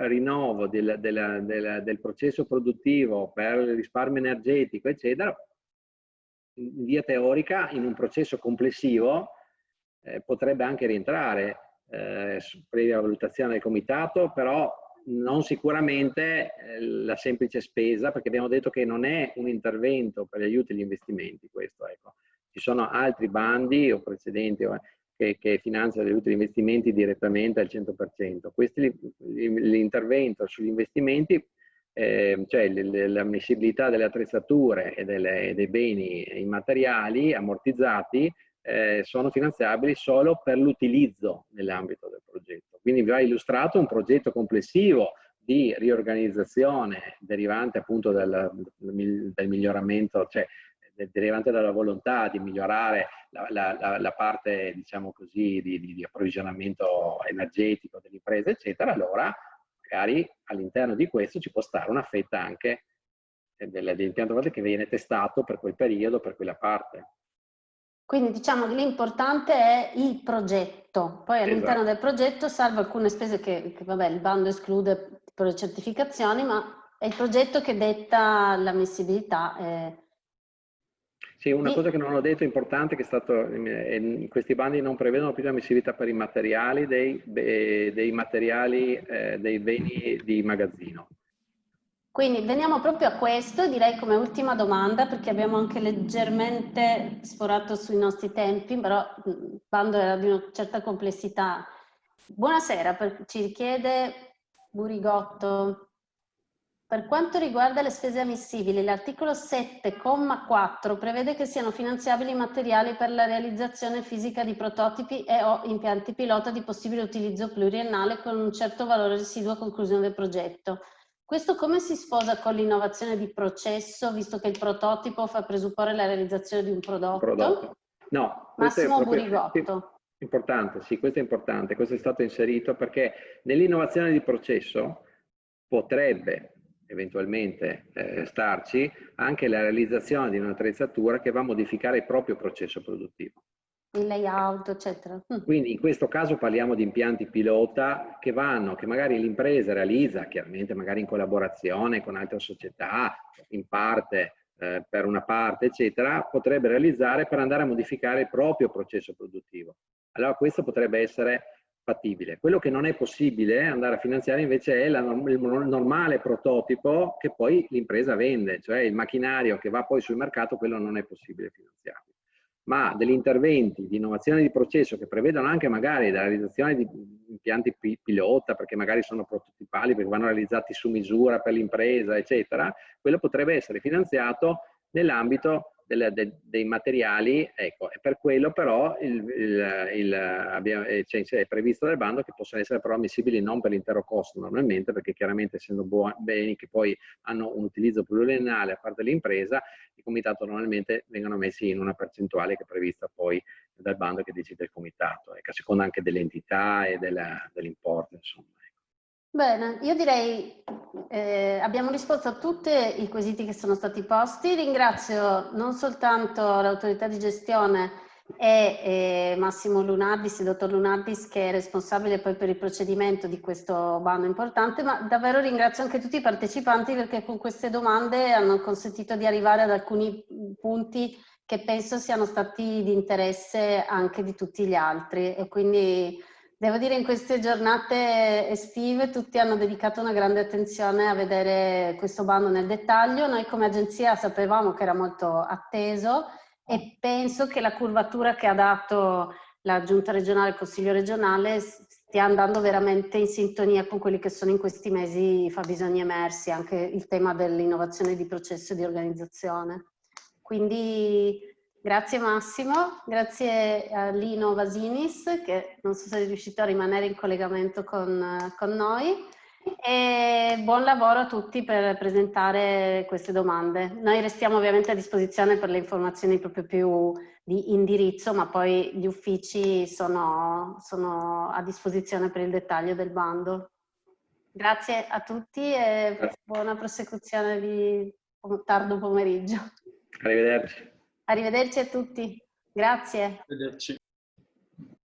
Speaker 3: rinnovo del processo produttivo per il risparmio energetico, eccetera, in via teorica, in un processo complessivo, potrebbe anche rientrare previa valutazione del comitato, però non sicuramente la semplice spesa, perché abbiamo detto che non è un intervento per gli aiuti agli investimenti questo, ecco. Ci sono altri bandi o precedenti che finanziano gli aiuti agli investimenti direttamente al 100%. L'intervento sugli investimenti, cioè l'ammissibilità delle attrezzature e dei beni immateriali ammortizzati, sono finanziabili solo per l'utilizzo nell'ambito del progetto. Quindi vi ho illustrato un progetto complessivo di riorganizzazione derivante appunto del miglioramento, cioè derivante dalla volontà di migliorare la parte, diciamo così, di approvvigionamento energetico dell'impresa, eccetera. Allora magari all'interno di questo ci può stare una fetta anche dell'impianto che viene testato per quel periodo, per quella parte.
Speaker 1: Quindi diciamo che l'importante è il progetto, poi all'interno del progetto, salvo alcune spese che vabbè, il bando esclude per le certificazioni, ma è il progetto che detta l'ammissibilità.
Speaker 3: Sì, una cosa che non ho detto importante che è stato, questi bandi non prevedono più l'ammissibilità per i materiali dei materiali dei beni di magazzino.
Speaker 1: Quindi veniamo proprio a questo, direi come ultima domanda, perché abbiamo anche leggermente sforato sui nostri tempi, però il bando era di una certa complessità. Buonasera, ci chiede Burigotto. Per quanto riguarda le spese ammissibili, l'articolo 7,4 prevede che siano finanziabili materiali per la realizzazione fisica di prototipi e o impianti pilota di possibile utilizzo pluriennale con un certo valore residuo a conclusione del progetto. Questo come si sposa con l'innovazione di processo, visto che il prototipo fa presupporre la realizzazione di un prodotto?
Speaker 3: No, questo
Speaker 1: Massimo
Speaker 3: è proprio
Speaker 1: Burigotto.
Speaker 3: importante, sì, questo è importante, questo è stato inserito perché nell'innovazione di processo potrebbe eventualmente starci anche la realizzazione di un'attrezzatura che va a modificare il proprio processo produttivo.
Speaker 1: Il layout, eccetera.
Speaker 3: Quindi in questo caso parliamo di impianti pilota che magari l'impresa realizza, chiaramente magari in collaborazione con altre società, in parte, per una parte, eccetera, potrebbe realizzare per andare a modificare il proprio processo produttivo. Allora questo potrebbe essere fattibile. Quello che non è possibile andare a finanziare invece è il normale prototipo che poi l'impresa vende, cioè il macchinario che va poi sul mercato, quello non è possibile finanziarlo. Ma degli interventi di innovazione di processo che prevedono anche magari la realizzazione di impianti pilota, perché magari sono prototipali, perché vanno realizzati su misura per l'impresa, eccetera, quello potrebbe essere finanziato nell'ambito dei materiali, ecco, e per quello però è previsto dal bando che possono essere però ammissibili non per l'intero costo normalmente, perché chiaramente essendo beni che poi hanno un utilizzo pluriennale a parte dell'impresa, il comitato normalmente vengono messi in una percentuale che è prevista poi dal bando che decide il comitato, ecco, a seconda anche dell'entità e dell'importo, insomma.
Speaker 1: Bene, io direi abbiamo risposto a tutti i quesiti che sono stati posti. Ringrazio non soltanto l'autorità di gestione e Massimo Lunardis, il dottor Lunardis, che è responsabile poi per il procedimento di questo bando importante, ma davvero ringrazio anche tutti i partecipanti perché con queste domande hanno consentito di arrivare ad alcuni punti che penso siano stati di interesse anche di tutti gli altri e quindi Devo dire, in queste giornate estive tutti hanno dedicato una grande attenzione a vedere questo bando nel dettaglio. Noi come agenzia sapevamo che era molto atteso e penso che la curvatura che ha dato la Giunta regionale e il Consiglio regionale stia andando veramente in sintonia con quelli che sono in questi mesi i fabbisogni emersi, anche il tema dell'innovazione di processo e di organizzazione. Quindi grazie Massimo, grazie a Lino Vasinis che non so se è riuscito a rimanere in collegamento con noi e buon lavoro a tutti per presentare queste domande. Noi restiamo ovviamente a disposizione per le informazioni proprio più di indirizzo, ma poi gli uffici sono a disposizione per il dettaglio del bando. Grazie a tutti e buona prosecuzione di tardo pomeriggio.
Speaker 3: Arrivederci.
Speaker 1: Arrivederci a tutti. Grazie.
Speaker 4: Arrivederci.